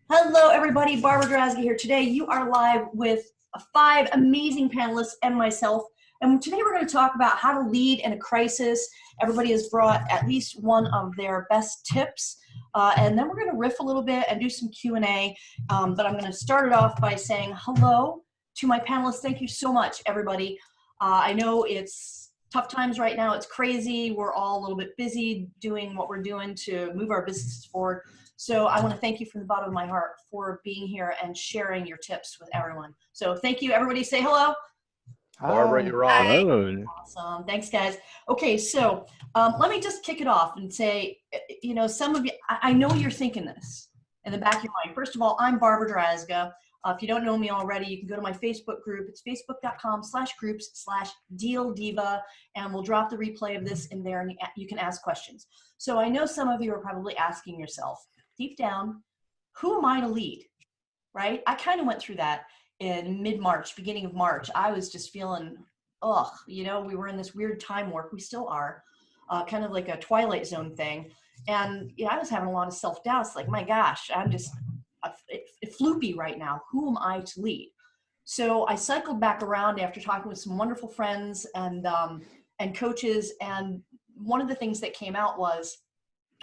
Hello, everybody. Barbara Drazga here. Today, you are live with five amazing panelists and myself. And today, we're going to talk about how to lead in a crisis. Everybody has brought at least one of their best tips. And then we're going to riff a little bit and do some Q&A. But I'm going to start it off by saying hello to my panelists. Thank you so much, everybody. I know it's tough times right now. It's crazy. We're all a little bit busy doing what we're doing to move our businesses forward. So I want to thank you from the bottom of my heart for being here and sharing your tips with everyone. So thank you, everybody. Say hello. Barbara, Hi. you're on. Hello. Awesome. Thanks, guys. Okay, so let me just kick it off and say, some of you, I know you're thinking this in the back of your mind. First of all, I'm Barbara Drazga. If you don't know me already, you can go to my Facebook group. It's facebook.com/groups/dealdiva, and we'll drop the replay of this in there, and you can ask questions. So I know some of you are probably asking yourself, deep down, who am I to lead, right? I kind of went through that in mid-March, beginning of March. I was just feeling, we were in this weird time warp. We still are, kind of like a Twilight Zone thing. And I was having a lot of self-doubts, like, my gosh, I'm just floopy right now. Who am I to lead? So I cycled back around after talking with some wonderful friends and coaches. And one of the things that came out was,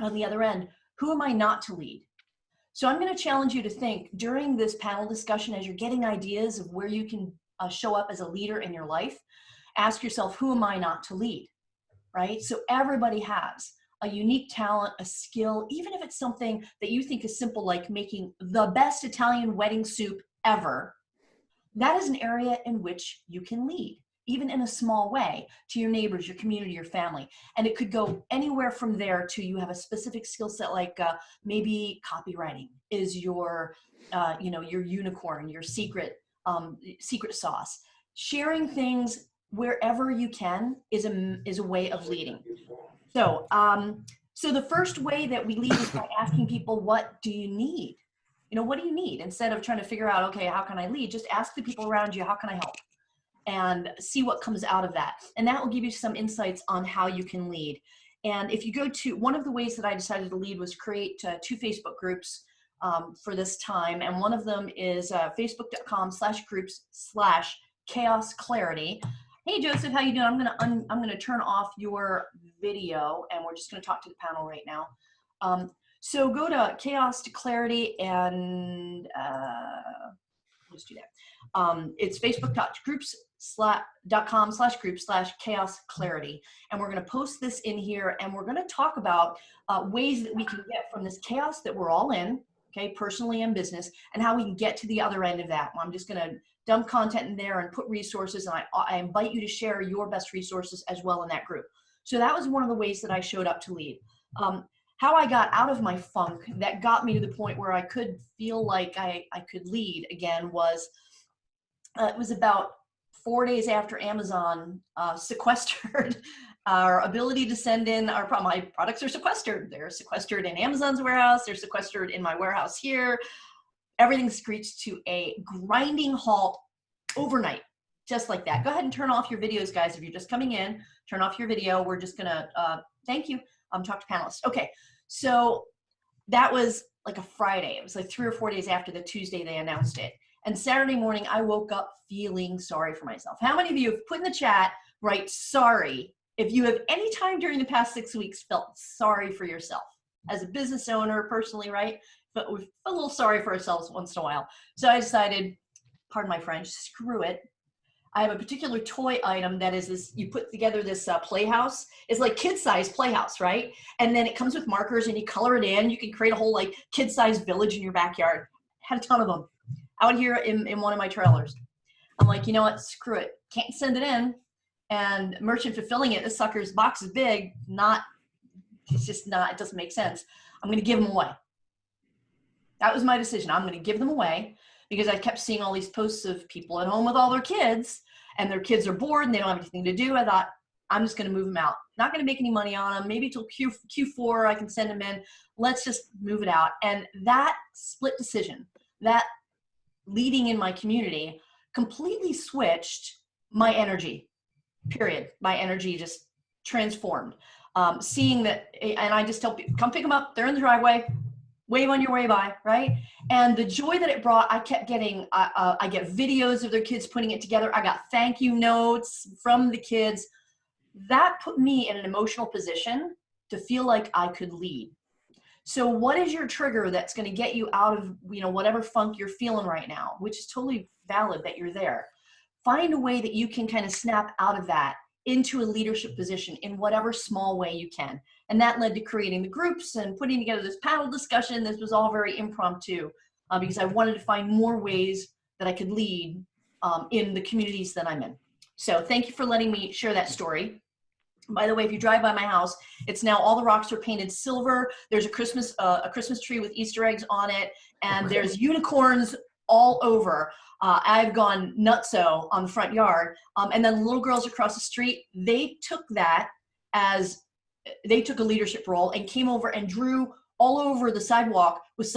on the other end, who am I not to lead? So I'm going to challenge you to think during this panel discussion, as you're getting ideas of where you can show up as a leader in your life, ask yourself, who am I not to lead, right? So everybody has a unique talent, a skill, even if it's something that you think is simple, like making the best Italian wedding soup ever. That is an area in which you can lead, even in a small way, to your neighbors, your community, your family. And it could go anywhere from there to you have a specific skill set, like maybe copywriting is your unicorn, your secret sauce. Sharing things wherever you can is a way of leading. So, so the first way that we lead is by asking people, what do you need? What do you need? Instead of trying to figure out, okay, how can I lead? Just ask the people around you, how can I help? And see what comes out of that. And that will give you some insights on how you can lead. And if you go to, one of the ways that I decided to lead was create 2 Facebook groups for this time. And one of them is facebook.com/groups/chaos clarity. Hey, Joseph, how you doing? I'm gonna turn off your video and we're just gonna talk to the panel right now. So go to chaos to clarity and let's do that. It's facebook.com/groups/chaos clarity. And we're going to post this in here and we're going to talk about ways that we can get from this chaos that we're all in, okay, personally and business, and how we can get to the other end of that. I'm just going to dump content in there and put resources, and I invite you to share your best resources as well in that group. So that was one of the ways that I showed up to lead. How I got out of my funk that got me to the point where I could feel like I could lead again was, it was about 4 days after Amazon sequestered our ability to send in my products are sequestered. They're sequestered in Amazon's warehouse. They're sequestered in my warehouse here. Everything screeched to a grinding halt overnight, just like that. Go ahead and turn off your videos, guys. If you're just coming in, turn off your video. We're just gonna, thank you, talk to panelists. Okay, so that was like a Friday. It was like 3 or 4 days after the Tuesday they announced it. And Saturday morning, I woke up feeling sorry for myself. How many of you have put in the chat, right, sorry, if you have any time during the past 6 weeks felt sorry for yourself as a business owner, personally, right? But we feel a little sorry for ourselves once in a while. So I decided, pardon my French, screw it. I have a particular toy item that is this, you put together this playhouse. It's like kid-size playhouse, right? And then it comes with markers and you color it in. You can create a whole like kid-sized village in your backyard. Had a ton of them out here in one of my trailers. I'm like, you know what, screw it. Can't send it in. And merchant fulfilling it, this sucker's box is big, it's just not, it doesn't make sense. I'm gonna give them away. That was my decision. I'm gonna give them away because I kept seeing all these posts of people at home with all their kids and their kids are bored and they don't have anything to do. I thought, I'm just gonna move them out. Not gonna make any money on them. Maybe till Q4 I can send them in. Let's just move it out. And that split decision, that leading in my community, completely switched my energy, period. My energy just transformed. Seeing that, and I just tell people, come pick them up. They're in the driveway. wave on your way by, right? And the joy that it brought, I kept getting, I get videos of their kids putting it together. I got thank you notes from the kids. That put me in an emotional position to feel like I could lead. So what is your trigger that's going to get you out of, whatever funk you're feeling right now, which is totally valid that you're there. Find a way that you can kind of snap out of that into a leadership position in whatever small way you can. And that led to creating the groups and putting together this panel discussion. This was all very impromptu because I wanted to find more ways that I could lead in the communities that I'm in. So thank you for letting me share that story. By the way, if you drive by my house, it's now all the rocks are painted silver. There's a Christmas tree with Easter eggs on it, and there's unicorns all over. I've gone nutso on the front yard. And then little girls across the street, they took that as they took a leadership role and came over and drew all over the sidewalk with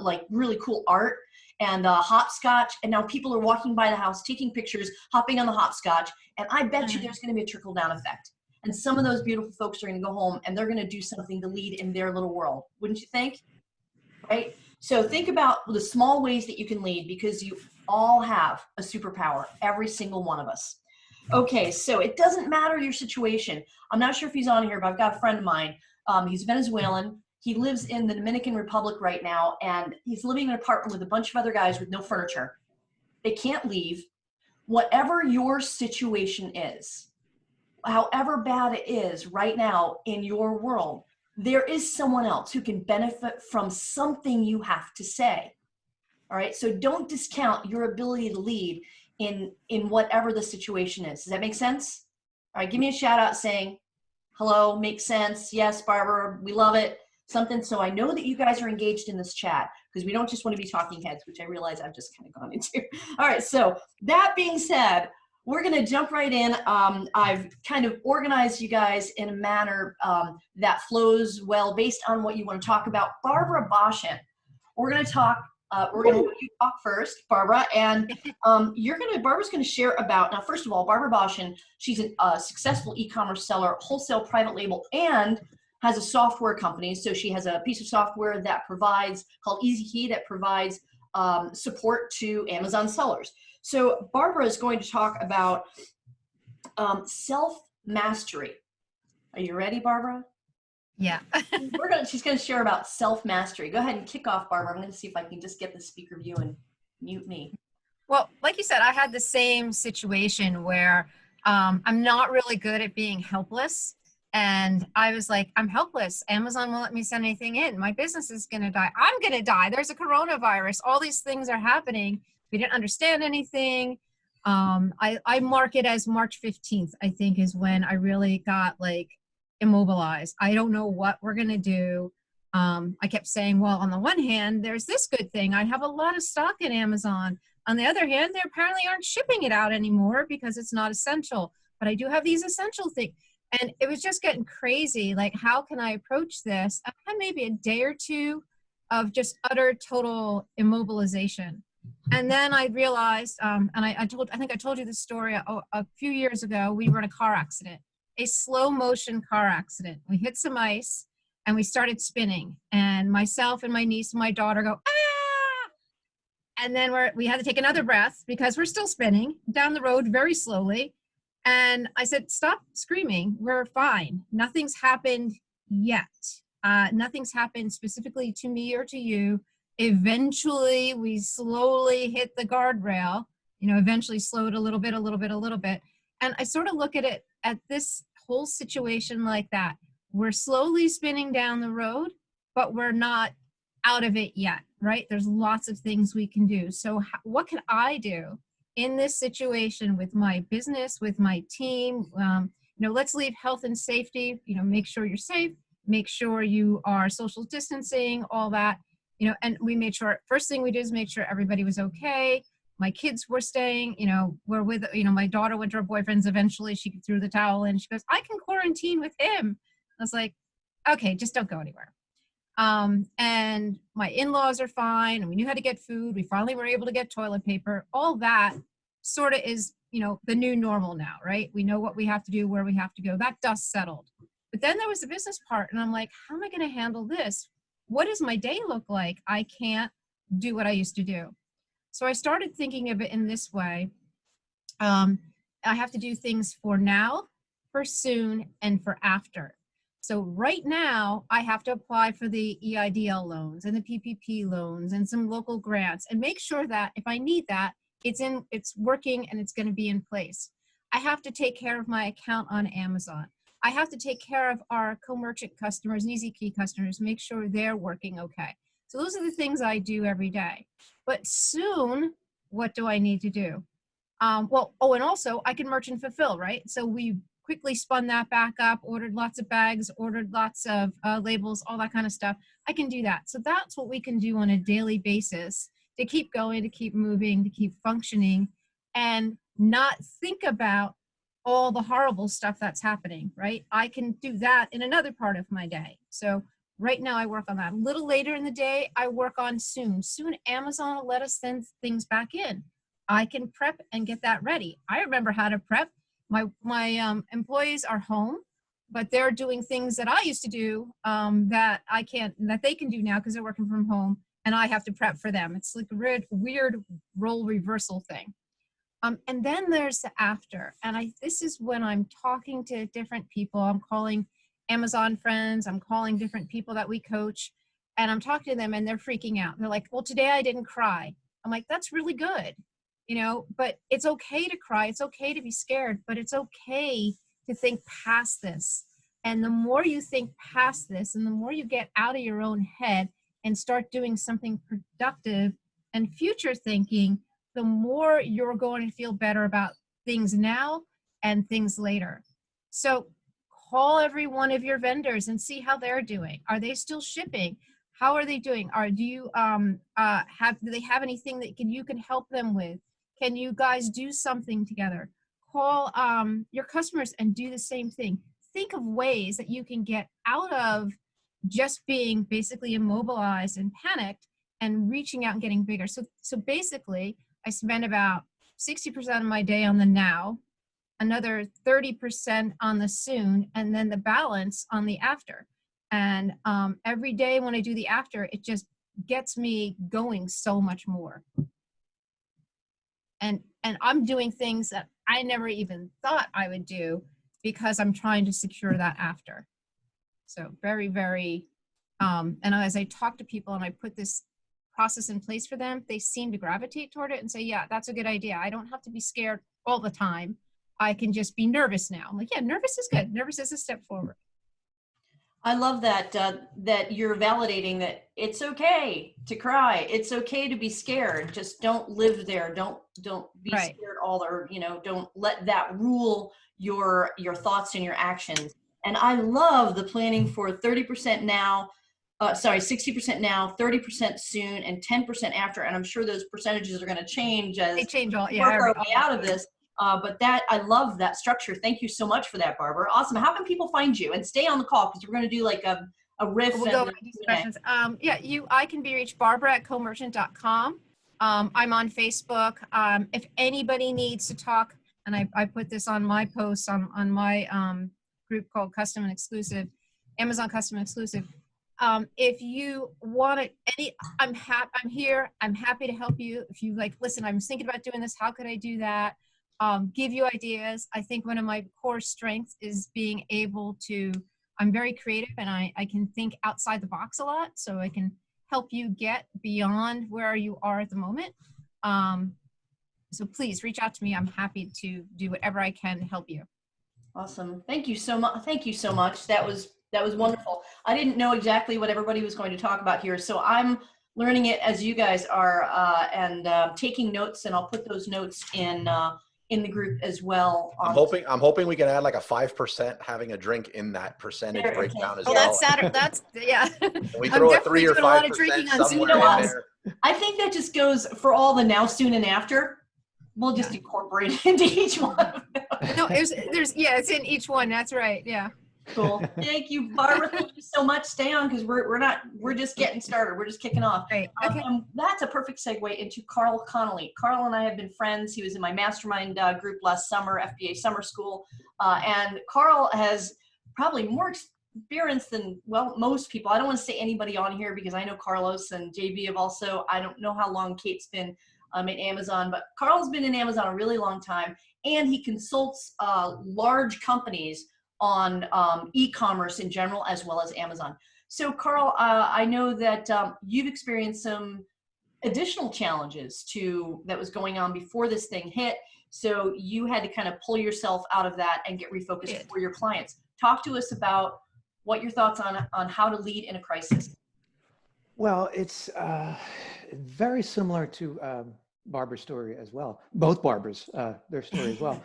like really cool art and hopscotch. And now people are walking by the house, taking pictures, hopping on the hopscotch. And I bet you there's going to be a trickle down effect. And some of those beautiful folks are going to go home and they're going to do something to lead in their little world. Wouldn't you think? Right? So think about the small ways that you can lead, because you all have a superpower, every single one of us. Okay, so it doesn't matter your situation. I'm not sure if he's on here, but I've got a friend of mine. He's Venezuelan. He lives in the Dominican Republic right now, and he's living in an apartment with a bunch of other guys with no furniture. They can't leave. Whatever your situation is, however bad it is right now in your world, there is someone else who can benefit from something you have to say. All right, so don't discount your ability to lead in whatever the situation is. Does that make sense? All right, give me a shout out saying, hello, makes sense. Yes, Barbara, we love it. Something, so I know that you guys are engaged in this chat, because we don't just want to be talking heads, which I realize I've just kind of gone into. All right, so that being said, we're going to jump right in. I've kind of organized you guys in a manner that flows well based on what you want to talk about. Barbara Boshin, we're going to talk. We're going to have you talk first, Barbara, and Barbara's going to share about, now, first of all, Barbara Boshin, she's a successful e-commerce seller, wholesale private label, and has a software company. So she has a piece of software that provides, called Easy Key, that provides support to Amazon sellers. So Barbara is going to talk about self-mastery. Are you ready, Barbara? Yeah. She's going to share about self-mastery. Go ahead and kick off, Barbara. I'm going to see if I can just get the speaker view and mute me. Well, like you said, I had the same situation where I'm not really good at being helpless. And I was like, I'm helpless. Amazon won't let me send anything in. My business is going to die. I'm going to die. There's a coronavirus. All these things are happening. We didn't understand anything. I mark it as March 15th, I think, is when I really got like immobilized. I don't know what we're going to do. I kept saying, well, on the one hand, there's this good thing. I have a lot of stock in Amazon. On the other hand, they apparently aren't shipping it out anymore because it's not essential. But I do have these essential things. And it was just getting crazy. Like, how can I approach this? I had maybe a day or two of just utter total immobilization. And then I realized, and I think I told you this story a few years ago. We were in a car accident, a slow motion car accident. We hit some ice and we started spinning. And myself and my niece and my daughter go, ah! And then we had to take another breath because we're still spinning down the road very slowly. And I said, stop screaming. We're fine. Nothing's happened yet. Nothing's happened specifically to me or to you. Eventually, we slowly hit the guardrail, eventually slowed a little bit. And I sort of look at it, at this whole situation like that. We're slowly spinning down the road, but we're not out of it yet, right? There's lots of things we can do. So what can I do in this situation with my business, with my team? Let's leave health and safety, make sure you're safe, make sure you are social distancing, all that, and we made sure, first thing we did is make sure everybody was okay. My kids were staying, we're with, my daughter went to her boyfriend's eventually, she threw the towel in, she goes, I can quarantine with him. I was like, okay, just don't go anywhere. And my in-laws are fine, and we knew how to get food. We finally were able to get toilet paper. All that sort of is, the new normal now, right? We know what we have to do, where we have to go. That dust settled. But then there was the business part, and I'm like, how am I going to handle this what does my day look like? I can't do what I used to do. So I started thinking of it in this way. I have to do things for now, for soon, and for after. So right now, I have to apply for the EIDL loans and the PPP loans and some local grants and make sure that if I need that, it's working and it's going to be in place. I have to take care of my account on Amazon. I have to take care of our co-merchant customers and Easy Key customers, make sure they're working okay. So those are the things I do every day. But soon, what do I need to do? And also I can merchant fulfill, right? So we quickly spun that back up, ordered lots of bags, ordered lots of labels, all that kind of stuff. I can do that. So that's what we can do on a daily basis to keep going, to keep moving, to keep functioning, and not think about all the horrible stuff that's happening, right? I can do that in another part of my day. So right now I work on that. A little later in the day, I work on soon. Soon Amazon will let us send things back in. I can prep and get that ready. I remember how to prep. My employees are home, but they're doing things that I used to do that they can do now because they're working from home, and I have to prep for them. It's like a weird role reversal thing. And then there's the after, and this is when I'm talking to different people. I'm calling Amazon friends. I'm calling different people that we coach, and I'm talking to them, and they're freaking out. They're like, "Well, today I didn't cry." I'm like, "That's really good." But it's okay to cry. It's okay to be scared, but it's okay to think past this. And the more you think past this and the more you get out of your own head and start doing something productive and future thinking, the more you're going to feel better about things now and things later. So call every one of your vendors and see how they're doing. Are they still shipping? How are they doing? Do they have anything that you can help them with? Can you guys do something together? Call your customers and do the same thing. Think of ways that you can get out of just being basically immobilized and panicked and reaching out and getting bigger. So basically, I spend about 60% of my day on the now, another 30% on the soon, and then the balance on the after. And every day when I do the after, it just gets me going so much more. And I'm doing things that I never even thought I would do because I'm trying to secure that after. So very, very, and as I talk to people and I put this process in place for them, they seem to gravitate toward it and say, yeah, that's a good idea. I don't have to be scared all the time. I can just be nervous now. I'm like, yeah, nervous is good. Nervous is a step forward. I love that that you're validating that it's okay to cry. It's okay to be scared. Just don't live there. Don't be Right. scared all, or don't let that rule your thoughts and your actions. And I love the planning for 30% now. 60% now, 30% soon, and 10% after. And I'm sure those percentages are going to change as they change all. we Yeah. work our way out of this. But I love that structure. Thank you so much for that, Barbara. Awesome. How can people find you? And stay on the call because we're going to do like a riff. We'll go into questions. I can be reached, Barbara@comerchant.com. I'm on Facebook. If anybody needs to talk, and I put this on my posts on my group called Custom and Exclusive, Amazon Custom and Exclusive. If you want it, I'm here. I'm happy to help you. If you listen, I'm thinking about doing this. How could I do that? Give you ideas. I think one of my core strengths is being able to, I'm very creative and I can think outside the box a lot. So I can help you get beyond where you are at the moment. So please reach out to me. I'm happy to do whatever I can to help you. Awesome. Thank you so much. Thank you so much. That was wonderful. I didn't know exactly what everybody was going to talk about here. So I'm learning it as you guys are, and taking notes, and I'll put those notes in the group as well. I'm hoping we can add like a 5% having a drink in that percentage breakdown as well. That's Saturday. That's yeah. We throw a 3 or 5% somewhere in there. I think that just goes for all the now, soon, and after. We'll just incorporate it into each one of them. No, it's in each one. That's right. Yeah. Cool. Thank you, Barbara. Thank you so much. Stay on because we're just getting started. We're just kicking off. Right. Okay. And that's a perfect segue into Carl Connolly. Carl and I have been friends. He was in my mastermind group last summer, FBA summer school. And Carl has probably more experienced than, well, most people. I don't want to say anybody on here because I know Carlos and JB have also, I don't know how long Kate's been in Amazon, but Carl's been in Amazon a really long time, and he consults large companies on e-commerce in general, as well as Amazon. So Carl, I know that you've experienced some additional challenges that was going on before this thing hit. So you had to kind of pull yourself out of that and get refocused for your clients. Talk to us about what your thoughts on how to lead in a crisis. Well, it's very similar to Barbara's story as well. Both Barbara's, their story as well.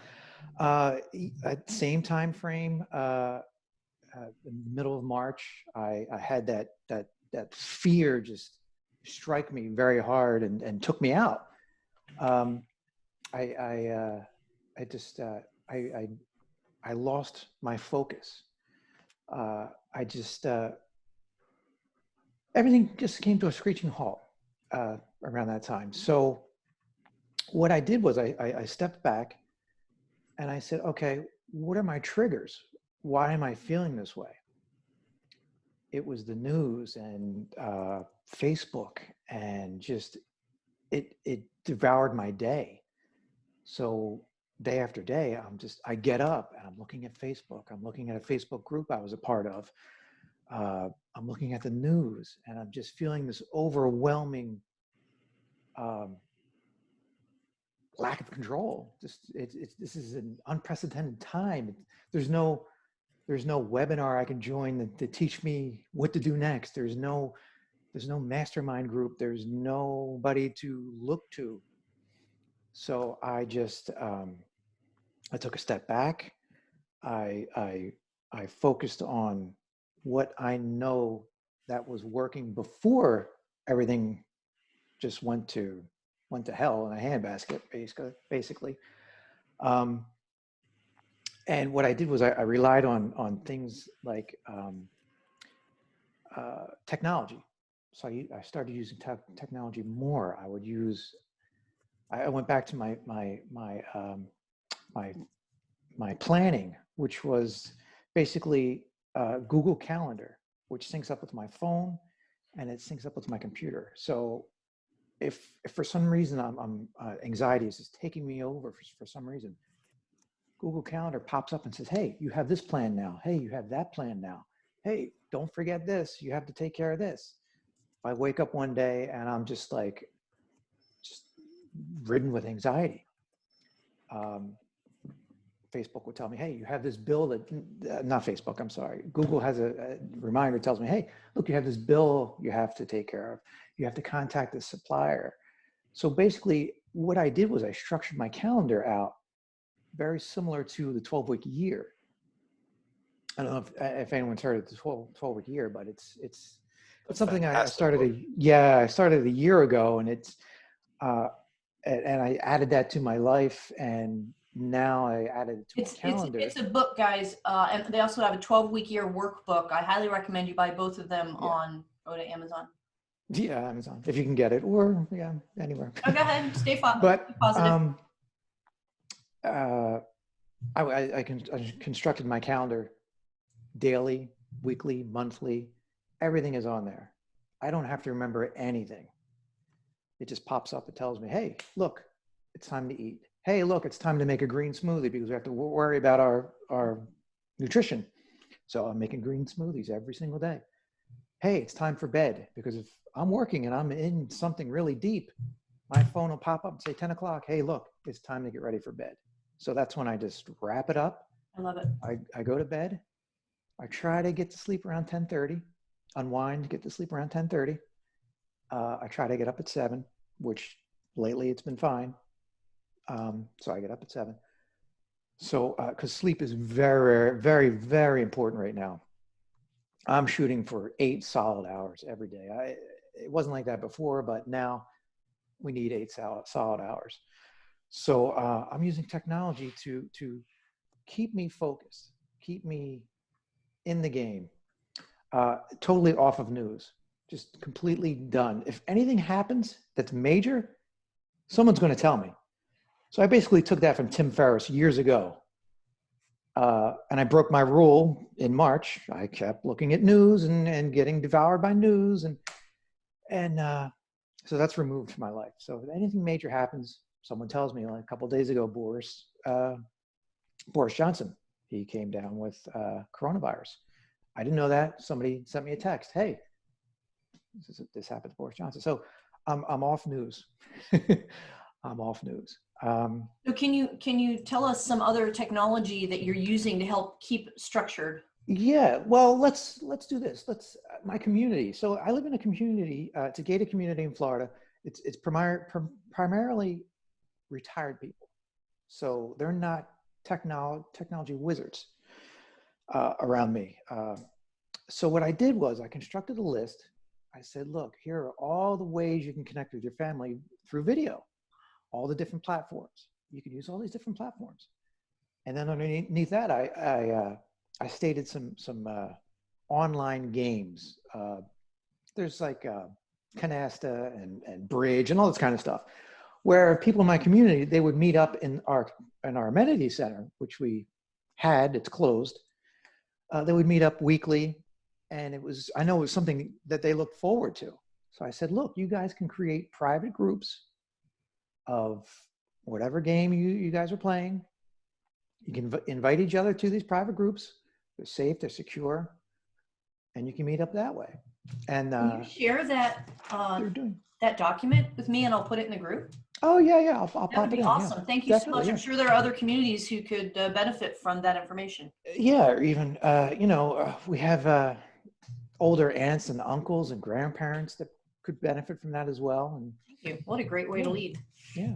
At the same time frame, in the middle of March, I had that fear just strike me very hard and took me out. I lost my focus. Everything just came to a screeching halt around that time. So what I did was I stepped back and I said, okay, what are my triggers? Why am I feeling this way? It was the news and Facebook, and just it devoured my day. So day after day, I get up and I'm looking at Facebook. I'm looking at a Facebook group I was a part of. I'm looking at the news, and I'm just feeling this overwhelming lack of control. This is an unprecedented time. There's no webinar I can join to teach me what to do next. There's no mastermind group. There's nobody to look to. So I just I took a step back. I focused on what I know that was working before everything just went to hell in a handbasket, basically. And what I did was I relied on things like technology. So I started using technology more. I went back to my planning, which was basically Google Calendar, which syncs up with my phone and it syncs up with my computer. So if for some reason anxiety is just taking me over for some reason, Google Calendar pops up and says, hey, you have this plan now. Hey, you have that plan now. Hey, don't forget this. You have to take care of this. If I wake up one day and I'm just ridden with anxiety, Facebook would tell me, hey, you have this bill that, not Facebook, I'm sorry. Google has a reminder, tells me, hey, look, you have this bill you have to take care of. You have to contact the supplier. So basically what I did was I structured my calendar out very similar to the 12-week year. I don't know if anyone's heard of the 12-week year, but it's something I started a year ago, and and I added that to my life, and now I added it to my calendar. It's a book, guys, and they also have a 12-week year workbook. I highly recommend you buy both of them go to Amazon. Yeah, Amazon, if you can get it, or anywhere. Oh, go ahead, stay but, positive. I constructed my calendar daily, weekly, monthly. Everything is on there. I don't have to remember anything. It just pops up. It tells me, hey, look, it's time to eat. Hey, look, it's time to make a green smoothie because we have to worry about our nutrition. So I'm making green smoothies every single day. Hey, it's time for bed because if I'm working and I'm in something really deep, my phone will pop up and say 10 o'clock. Hey, look, it's time to get ready for bed. So that's when I just wrap it up. I love it. I go to bed. I try to get to sleep around 10:30, unwind, get to sleep around 10:30. I try to get up at 7, which lately it's been fine. So I get up at 7. So, because sleep is very, very, very important right now. I'm shooting for 8 solid hours every day. It wasn't like that before, but now we need 8 solid hours. So I'm using technology to keep me focused, keep me in the game, totally off of news, just completely done. If anything happens that's major, someone's going to tell me. So I basically took that from Tim Ferriss years ago. And I broke my rule in March. I kept looking at news and getting devoured by news. And so that's removed from my life. So if anything major happens, someone tells me, like a couple of days ago, Boris Johnson, he came down with coronavirus. I didn't know that. Somebody sent me a text. Hey, this happened to Boris Johnson. So I'm off news. I'm off news. So can you tell us some other technology that you're using to help keep structured? Yeah, well, let's do this. My community. So I live in a community. It's a gated community in Florida. It's primarily retired people. So they're not technology wizards around me. So what I did was I constructed a list. I said, look, here are all the ways you can connect with your family through video, all the different platforms. You can use all these different platforms. And then underneath that, I stated some online games. There's like Canasta and Bridge and all this kind of stuff, where people in my community, they would meet up in our amenity center, which we had. It's closed. They would meet up weekly, and I know it was something that they looked forward to. So I said, look, you guys can create private groups of whatever game you guys are playing. You can invite each other to these private groups. They're safe, they're secure, and you can meet up that way. And can you share that that document with me, and I'll put it in the group? Oh yeah, I'll pop it in. That would be awesome. Yeah. Thank you so much. I'm sure there are other communities who could benefit from that information. Yeah, or even we have older aunts and uncles and grandparents that could benefit from that as well. And thank you. What a great way to lead. Yeah.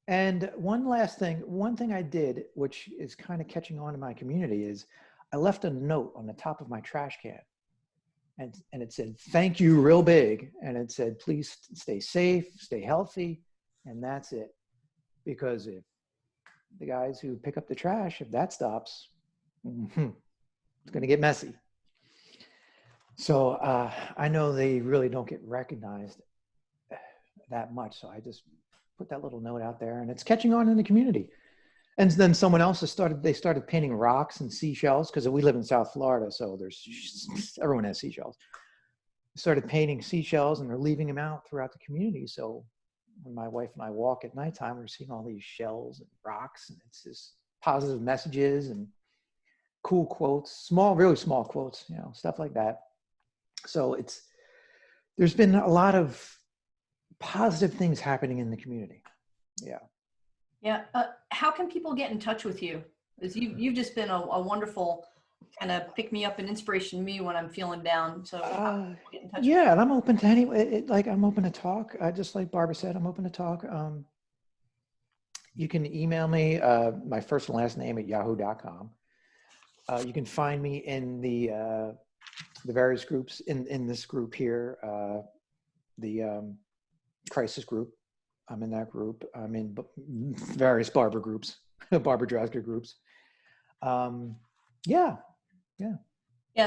And one thing I did, which is kind of catching on in my community, is I left a note on the top of my trash can. And it said, thank you, real big. And it said, please stay safe, stay healthy. And that's it. Because if the guys who pick up the trash, if that stops, it's going to get messy. So I know they really don't get recognized that much. So I just put that little note out there, and it's catching on in the community. And then someone else they started painting rocks and seashells, because we live in South Florida, so everyone has seashells. They started painting seashells, and they're leaving them out throughout the community. So when my wife and I walk at nighttime, we're seeing all these shells and rocks, and it's just positive messages and cool quotes, really small quotes, stuff like that. So there's been a lot of positive things happening in the community. Yeah. Yeah. How can people get in touch with you? Because you've just been a wonderful kind of pick me up and inspiration to me when I'm feeling down. So get in touch with you? And I'm open to I'm open to talk. Just like Barbara said, I'm open to talk. You can email me, my first and last name at yahoo.com. You can find me in the various groups in this group here, the crisis group. I'm in that group. I'm in various Barbara groups, Barbara Drasker groups. Yeah.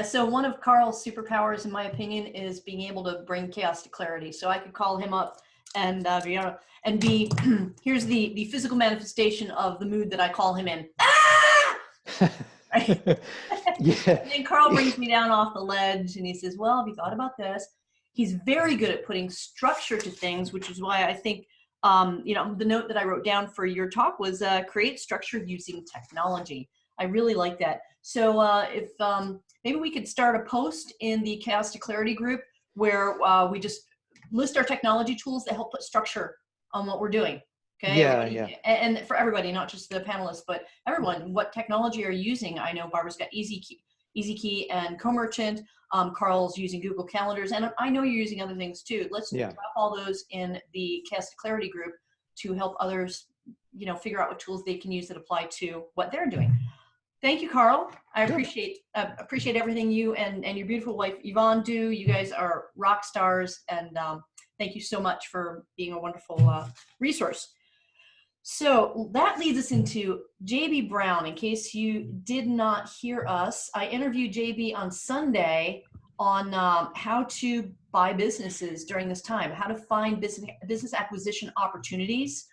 So one of Carl's superpowers, in my opinion, is being able to bring chaos to clarity. So I could call him up and be here's the physical manifestation of the mood that I call him in. Right? Yeah. And then Carl brings me down off the ledge, and he says, well, have you thought about this? He's very good at putting structure to things, which is why I think, the note that I wrote down for your talk was create structure using technology. I really like that. So if maybe we could start a post in the Chaos to Clarity group where we just list our technology tools that help put structure on what we're doing. Okay. Yeah. And for everybody, not just the panelists, but everyone, what technology are you using? I know Barbara's got EasyKey and CoMerchant. Carl's using Google Calendars, and I know you're using other things too. Let's drop all those in the Chaos to Clarity group to help others, figure out what tools they can use that apply to what they're doing. Thank you, Carl. I appreciate everything you and your beautiful wife Yvonne do. You guys are rock stars, and thank you so much for being a wonderful resource. So that leads us into JB Brown. In case you did not hear us, I interviewed JB on Sunday on how to buy businesses during this time, how to find business acquisition opportunities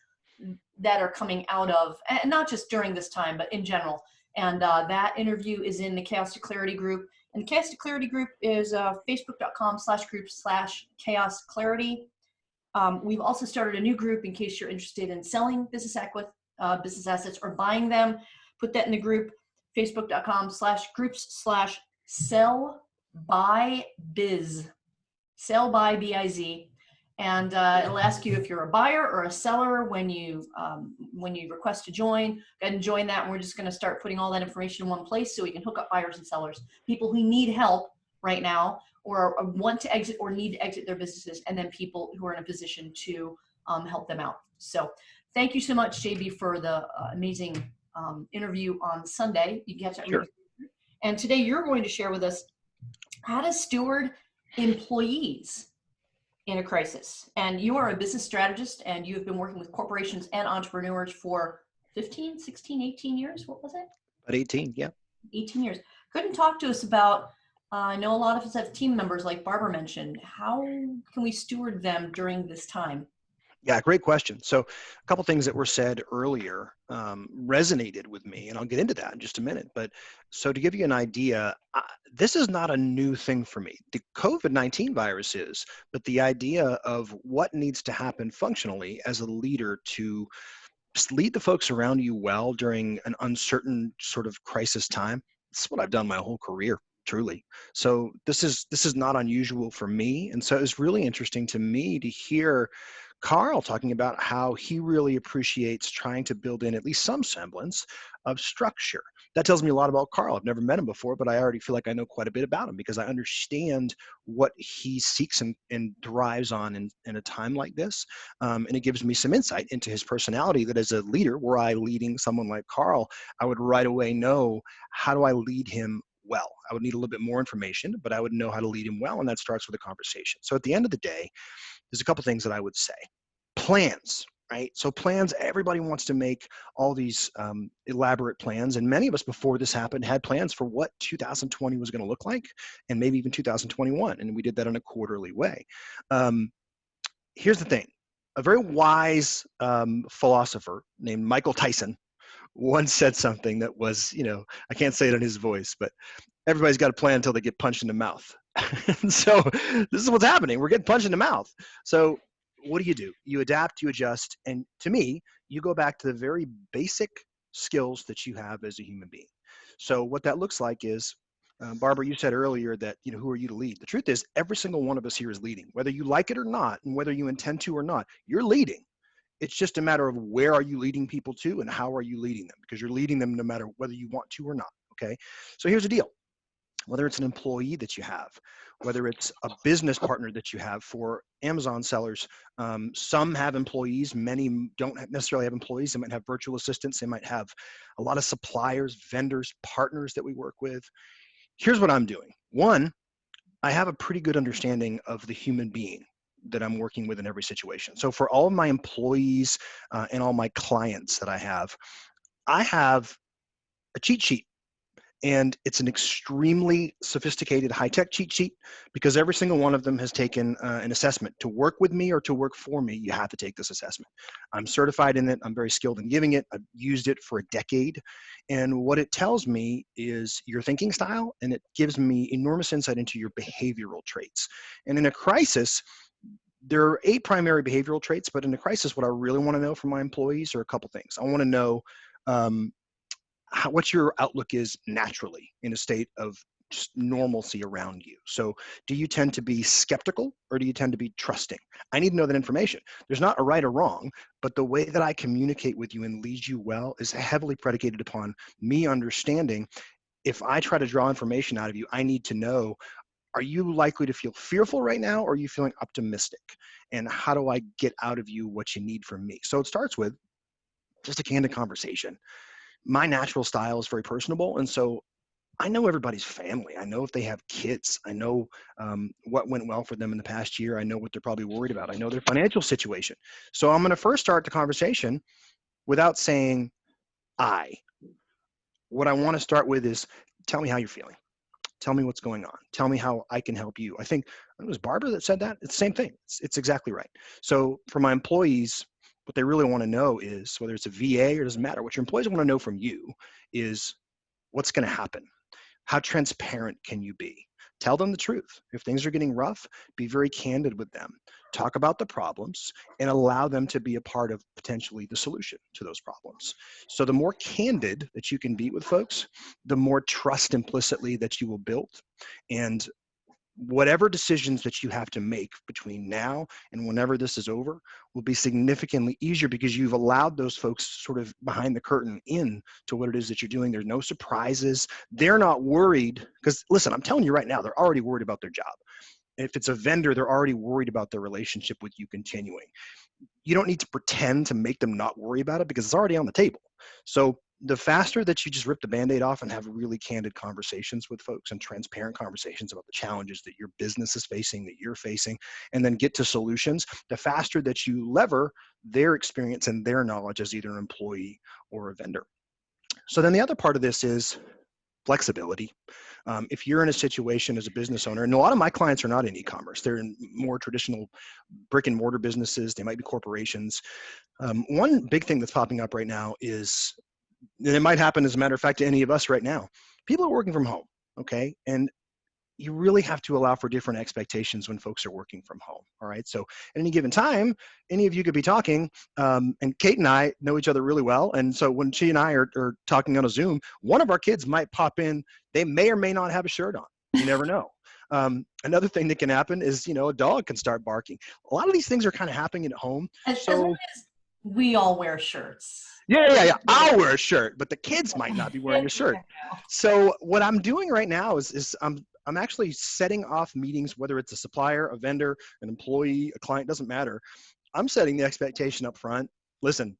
that are coming out of, and not just during this time, but in general. And that interview is in the Chaos to Clarity group. And the Chaos to Clarity group is facebook.com/group/chaos clarity. We've also started a new group in case you're interested in selling business assets or buying them. Put that in the group, facebook.com/groups/sell-by-biz. Sell by B-I-Z. And it'll ask you if you're a buyer or a seller when you request to join. Go ahead and join that. And we're just going to start putting all that information in one place so we can hook up buyers and sellers, people who need help right now or want to exit or need to exit their businesses, and then people who are in a position to help them out. So thank you so much, JB, for the amazing interview on Sunday. You can catch that. Sure. And today you're going to share with us how to steward employees in a crisis. And you are a business strategist, and you have been working with corporations and entrepreneurs for 15, 16, 18 years. What was it? About 18, yeah. 18 years. Couldn't talk to us about, I know a lot of us have team members like Barbara mentioned. How can we steward them during this time? Yeah, great question. So a couple things that were said earlier resonated with me, and I'll get into that in just a minute. But so to give you an idea, this is not a new thing for me. The COVID-19 virus is, but the idea of what needs to happen functionally as a leader to just lead the folks around you well during an uncertain sort of crisis time. This is what I've done my whole career, truly. So this is not unusual for me. And so it's really interesting to me to hear Carl talking about how he really appreciates trying to build in at least some semblance of structure. That tells me a lot about Carl. I've never met him before, but I already feel like I know quite a bit about him because I understand what he seeks and thrives on in a time like this. And it gives me some insight into his personality that as a leader, were I leading someone like Carl, I would right away know, how do I lead him well? I would need a little bit more information, but I would know how to lead him well. And that starts with a conversation. So at the end of the day, there's a couple things that I would say. Plans, right? So plans, everybody wants to make all these elaborate plans. And many of us before this happened had plans for what 2020 was going to look like, and maybe even 2021. And we did that in a quarterly way. Here's the thing. A very wise philosopher named Michael Tyson once said something that was, I can't say it in his voice, but everybody's got a plan until they get punched in the mouth. And so this is what's happening. We're getting punched in the mouth. So what do? You adapt, you adjust. And to me, you go back to the very basic skills that you have as a human being. So what that looks like is, Barbara, you said earlier that, who are you to lead? The truth is every single one of us here is leading, whether you like it or not, and whether you intend to or not, you're leading. It's just a matter of where are you leading people to and how are you leading them, because you're leading them no matter whether you want to or not. Okay. So here's the deal. Whether it's an employee that you have, whether it's a business partner that you have for Amazon sellers, some have employees, many don't necessarily have employees. They might have virtual assistants. They might have a lot of suppliers, vendors, partners that we work with. Here's what I'm doing. One, I have a pretty good understanding of the human being that I'm working with in every situation. So for all of my employees and all my clients that I have a cheat sheet. And it's an extremely sophisticated high-tech cheat sheet because every single one of them has taken an assessment. To work with me or to work for me, you have to take this assessment. I'm certified in it. I'm very skilled in giving it. I've used it for a decade. And what it tells me is your thinking style, and it gives me enormous insight into your behavioral traits. And in a crisis, there are 8 primary behavioral traits, but in a crisis, what I really want to know from my employees are a couple things. I want to know what your outlook is naturally in a state of just normalcy around you. So do you tend to be skeptical or do you tend to be trusting? I need to know that information. There's not a right or wrong, but the way that I communicate with you and lead you well is heavily predicated upon me understanding. If I try to draw information out of you, I need to know, are you likely to feel fearful right now or are you feeling optimistic? And how do I get out of you what you need from me? So it starts with just a candid conversation. My natural style is very personable. And so I know everybody's family. I know if they have kids. I know what went well for them in the past year. I know what they're probably worried about. I know their financial situation. So I'm going to first start the conversation without saying I. What I want to start with is, tell me how you're feeling. Tell me what's going on. Tell me how I can help you. I think it was Barbara that said that. It's the same thing. It's exactly right. So for my employees, what they really want to know is, whether it's a VA or it doesn't matter, what your employees want to know from you is, what's going to happen? How transparent can you be? Tell them the truth. If things are getting rough, be very candid with them. Talk about the problems and allow them to be a part of potentially the solution to those problems. So the more candid that you can be with folks, the more trust implicitly that you will build. And whatever decisions that you have to make between now and whenever this is over will be significantly easier because you've allowed those folks sort of behind the curtain in to what it is that you're doing. There's no surprises. They're not worried because listen, I'm telling you right now, they're already worried about their job. If it's a vendor, they're already worried about their relationship with you continuing. You don't need to pretend to make them not worry about it because it's already on the table. So the faster that you just rip the Band-Aid off and have really candid conversations with folks and transparent conversations about the challenges that your business is facing, that you're facing, and then get to solutions, the faster that you lever their experience and their knowledge as either an employee or a vendor. So then the other part of this is flexibility. If you're in a situation as a business owner, and a lot of my clients are not in e-commerce, they're in more traditional brick and mortar businesses, they might be corporations. One big thing that's popping up right now is, and it might happen as a matter of fact to any of us right now, people are working from home, okay? And you really have to allow for different expectations when folks are working from home, all right? So at any given time, any of you could be talking, and Kate and I know each other really well, and so when she and I are talking on a Zoom, one of our kids might pop in, they may or may not have a shirt on, you never know. Another thing that can happen is, a dog can start barking. A lot of these things are kind of happening at home. As long as we all wear shirts. Yeah. I'll wear a shirt, but the kids might not be wearing a shirt. So what I'm doing right now is I'm actually setting off meetings, whether it's a supplier, a vendor, an employee, a client, doesn't matter. I'm setting the expectation up front. Listen,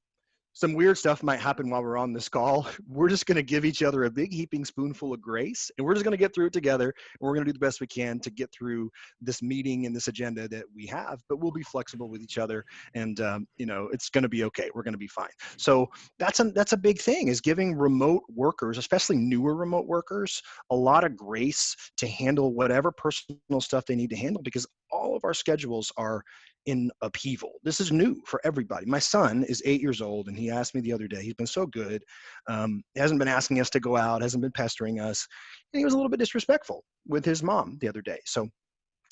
some weird stuff might happen while we're on this call. We're just going to give each other a big heaping spoonful of grace, and we're just going to get through it together. And we're going to do the best we can to get through this meeting and this agenda that we have, but we'll be flexible with each other, and it's going to be okay. We're going to be fine. So that's a big thing, is giving remote workers, especially newer remote workers, a lot of grace to handle whatever personal stuff they need to handle, because all of our schedules are in upheaval. This is new for everybody. My son is 8 years old, and he asked me the other day, he's been so good. He hasn't been asking us to go out, hasn't been pestering us. And he was a little bit disrespectful with his mom the other day. So,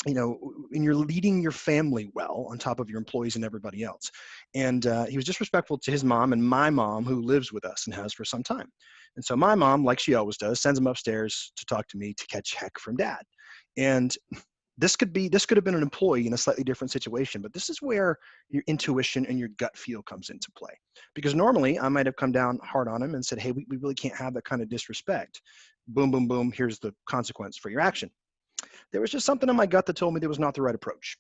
and you're leading your family well on top of your employees and everybody else. And he was disrespectful to his mom and my mom, who lives with us and has for some time. And so my mom, like she always does, sends him upstairs to talk to me to catch heck from dad. And this could have been an employee in a slightly different situation, but this is where your intuition and your gut feel comes into play. Because normally I might have come down hard on him and said, hey, we really can't have that kind of disrespect. Boom, boom, boom. Here's the consequence for your action. There was just something in my gut that told me that was not the right approach.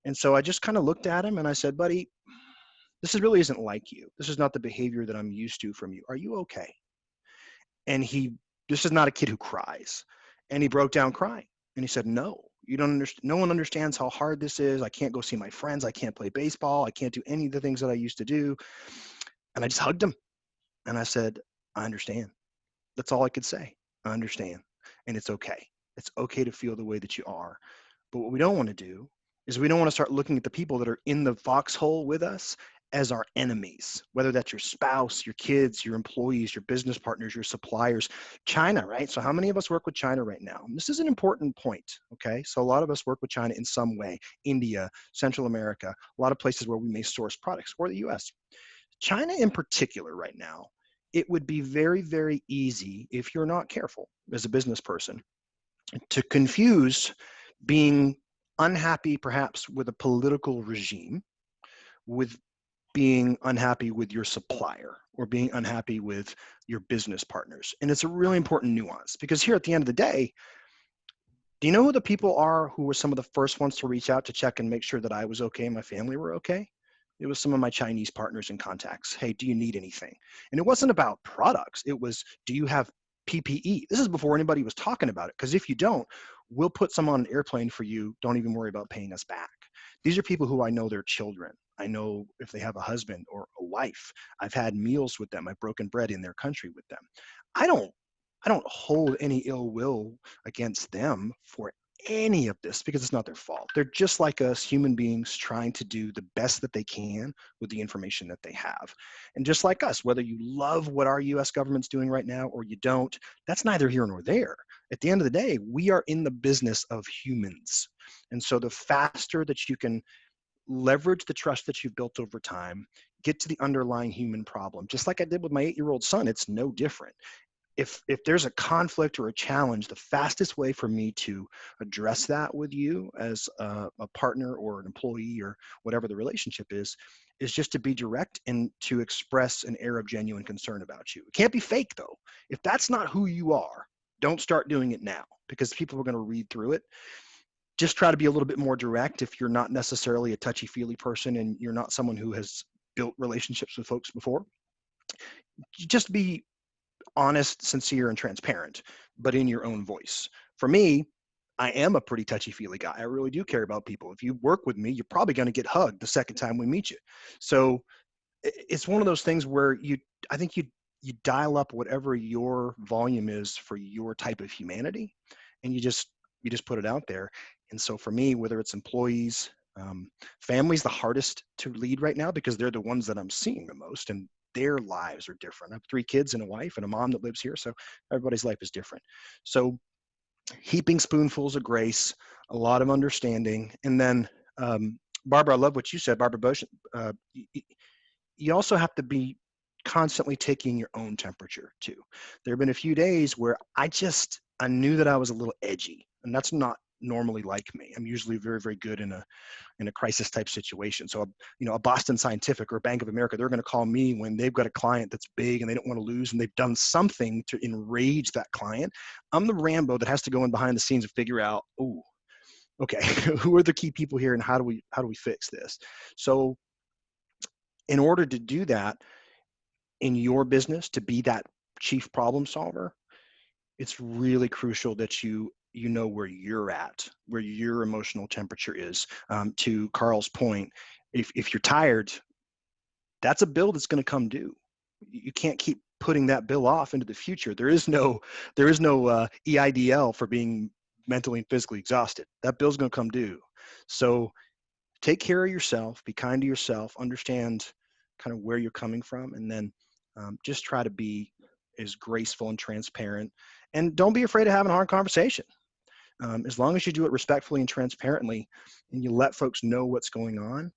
And so I just kind of looked at him and I said, buddy, this really isn't like you. This is not the behavior that I'm used to from you. Are you okay? And this is not a kid who cries. And he broke down crying. And he said, no. You don't understand. No one understands how hard this is. I can't go see my friends. I can't play baseball. I can't do any of the things that I used to do. And I just hugged him. And I said, I understand. That's all I could say. I understand. And it's okay. It's okay to feel the way that you are. But what we don't want to do is we don't want to start looking at the people that are in the foxhole with us as our enemies, whether that's your spouse, your kids, your employees, your business partners, your suppliers. China, right? So how many of us work with China right now? And this is an important point, okay? So a lot of us work with China in some way. India, Central America, a lot of places where we may source products, or the US. China in particular right now, it would be very, very easy, if you're not careful as a business person, to confuse being unhappy perhaps with a political regime with being unhappy with your supplier or being unhappy with your business partners. And it's a really important nuance, because here at the end of the day, do you know who the people are who were some of the first ones to reach out to check and make sure that I was okay and my family were okay? It was some of my Chinese partners and contacts. Hey, do you need anything? And it wasn't about products. It was, do you have PPE? This is before anybody was talking about it, because if you don't, we'll put some on an airplane for you. Don't even worry about paying us back. These are people who I know their children. I know if they have a husband or a wife. I've had meals with them. I've broken bread in their country with them. I don't hold any ill will against them for any of this because it's not their fault. They're just like us, human beings trying to do the best that they can with the information that they have. And just like us, whether you love what our US government's doing right now or you don't, that's neither here nor there. At the end of the day, we are in the business of humans. And so the faster that you can leverage the trust that you've built over time, get to the underlying human problem, just like I did with my 8-year-old son, it's no different. If there's a conflict or a challenge, the fastest way for me to address that with you as a partner or an employee or whatever the relationship is just to be direct and to express an air of genuine concern about you. It can't be fake though. If that's not who you are, don't start doing it now because people are going to read through it. Just try to be a little bit more direct if you're not necessarily a touchy-feely person and you're not someone who has built relationships with folks before. Just be honest, sincere, and transparent, but in your own voice. For me, I am a pretty touchy-feely guy. I really do care about people. If you work with me, you're probably going to get hugged the second time we meet you. So it's one of those things where I think you dial up whatever your volume is for your type of humanity, and you just put it out there. And so for me, whether it's employees, family's the hardest to lead right now because they're the ones that I'm seeing the most, and their lives are different. I have 3 kids and a wife and a mom that lives here, so everybody's life is different. So heaping spoonfuls of grace, a lot of understanding, and then Barbara, I love what you said, Barbara Bush. You also have to be constantly taking your own temperature too. There have been a few days where I knew that I was a little edgy, and that's not normally like me. I'm usually very, very good in a crisis type situation. So, a Boston Scientific or Bank of America, they're going to call me when they've got a client that's big and they don't want to lose and they've done something to enrage that client. I'm the Rambo that has to go in behind the scenes and figure out, oh, okay, who are the key people here and how do we fix this? So in order to do that in your business, to be that chief problem solver, it's really crucial that you know where you're at, where your emotional temperature is. To Carl's point, if you're tired, that's a bill that's going to come due. You can't keep putting that bill off into the future. There is no EIDL for being mentally and physically exhausted. That bill's going to come due. So take care of yourself, be kind to yourself, understand kind of where you're coming from, and then just try to be as graceful and transparent. And don't be afraid of having a hard conversation. As long as you do it respectfully and transparently, and you let folks know what's going on,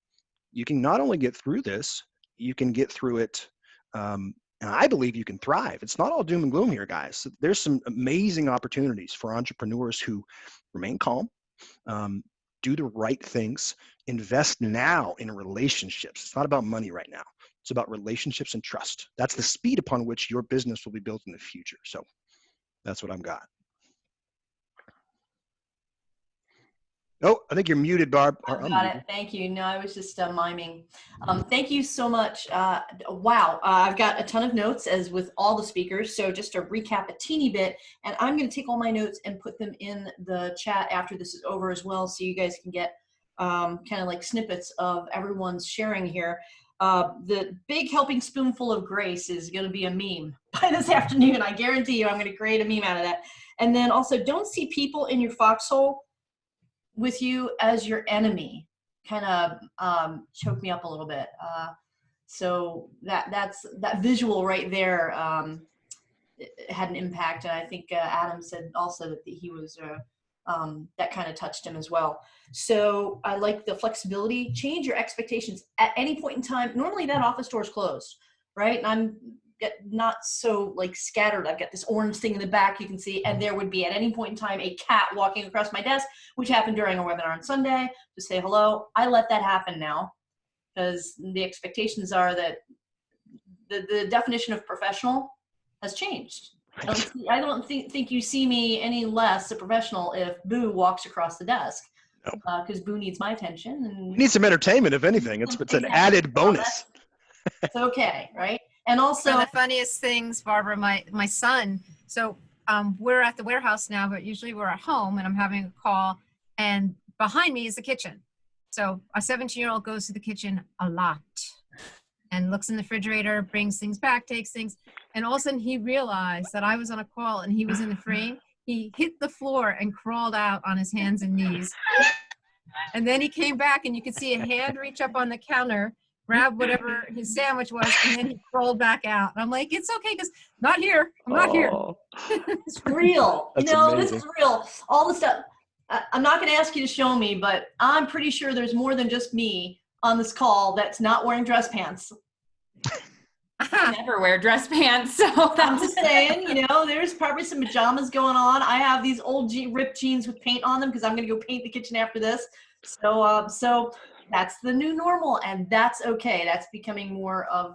you can not only get through this, you can get through it, and I believe you can thrive. It's not all doom and gloom here, guys. There's some amazing opportunities for entrepreneurs who remain calm, do the right things, invest now in relationships. It's not about money right now. It's about relationships and trust. That's the speed upon which your business will be built in the future. So that's what I've got. Oh, I think you're muted, Barb. I got it. Thank you. No, I was just miming. Thank you so much. Wow. I've got a ton of notes as with all the speakers. So just to recap a teeny bit, and I'm going to take all my notes and put them in the chat after this is over as well. So you guys can get kind of like snippets of everyone's sharing here. The big helping spoonful of grace is going to be a meme by this afternoon. I guarantee you I'm going to create a meme out of that. And then also don't see people in your foxhole with you as your enemy. Kind of choked me up a little bit. So that visual right there had an impact. And I think Adam said also that he was, that kind of touched him as well. So I like the flexibility. Change your expectations at any point in time. Normally that office door is closed, right? And I'm not so like scattered. I've got this orange thing in the back you can see, and there would be at any point in time a cat walking across my desk, which happened during a webinar on Sunday to say hello. I let that happen now because the expectations are that the definition of professional has changed. I don't think you see me any less a professional if Boo walks across the desk, because Boo needs my attention. And we need some entertainment, if anything. It's an added bonus. It's okay, right? And also, one of the funniest things, Barbara, my son, so we're at the warehouse now, but usually we're at home and I'm having a call, and behind me is the kitchen. So a 17-year-old goes to the kitchen a lot and looks in the refrigerator, brings things back, takes things. And all of a sudden he realized that I was on a call and he was in the frame. he hit the floor and crawled out on his hands and knees. And then he came back and you could see a hand reach up on the counter, grab whatever his sandwich was, and then he crawled back out. And I'm like, it's okay, because not here. I'm not here. It's real. That's This amazing. is real. All the stuff. I'm not going to ask you to show me, but I'm pretty sure there's more than just me on this call that's not wearing dress pants. I never wear dress pants, so I'm that's just saying, there's probably some pajamas going on. I have these old ripped jeans with paint on them because I'm going to go paint the kitchen after this. So that's the new normal, and that's okay. That's becoming more of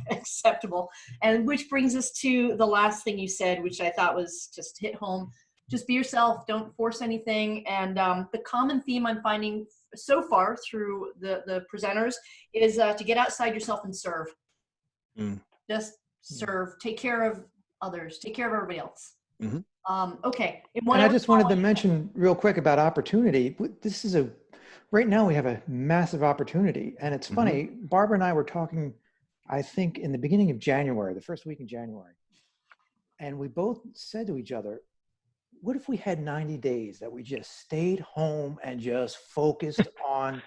acceptable. And which brings us to the last thing you said, which I thought was just hit home. Just be yourself. Don't force anything. And the common theme I'm finding so far through the presenters is to get outside yourself and serve. Just serve. Take care of others. Take care of everybody else. Okay. And I just wanted to mention real quick about opportunity. This is right now we have a massive opportunity. And it's funny, Barbara and I were talking, I think in the beginning of January, the first week in January. And we both said to each other, what if we had 90 days that we just stayed home and just focused on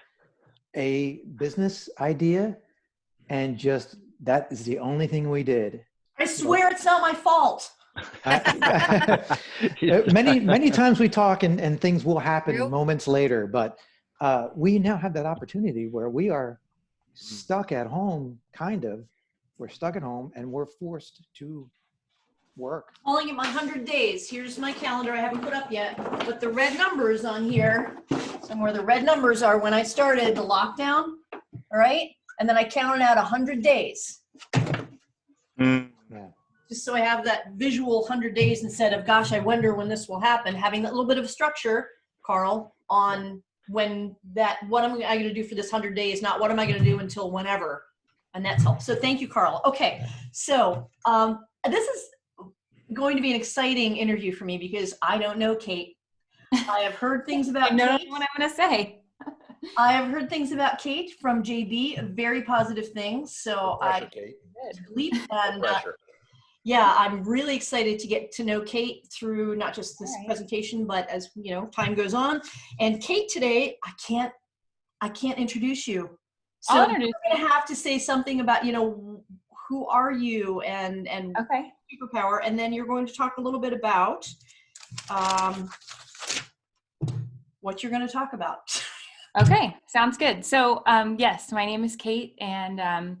a business idea, and just that is the only thing we did. I swear it's not my fault. Many times we talk and things will happen moments later, but we now have that opportunity where we are stuck at home, we're stuck at home and we're forced to work. Calling it my 100 days. Here's my calendar. I haven't put up yet, but the red numbers on here, somewhere the red numbers are when I started the lockdown. All right. And then I counted out 100 days. Yeah. Just so I have that visual 100 days instead of, gosh, I wonder when this will happen. Having that little bit of structure, Carl, on what am I going to do for this 100 days, not what am I going to do until whenever. And that's helpful. So thank you, Carl. Okay. So this is going to be an exciting interview for me because I don't know Kate. I have heard things about know Kate. what I'm going to say. I have heard things about Kate from JB, very positive things. So Pressure, Kate. believe and Pressure. yeah, I'm really excited to get to know Kate through not just this presentation, but as time goes on. And Kate, today, I can't introduce you. So I'll you're introduce going to have to say something about, who are you and Okay. superpower, and then you're going to talk a little bit about what you're going to talk about. Okay, sounds good. So yes, my name is Kate, and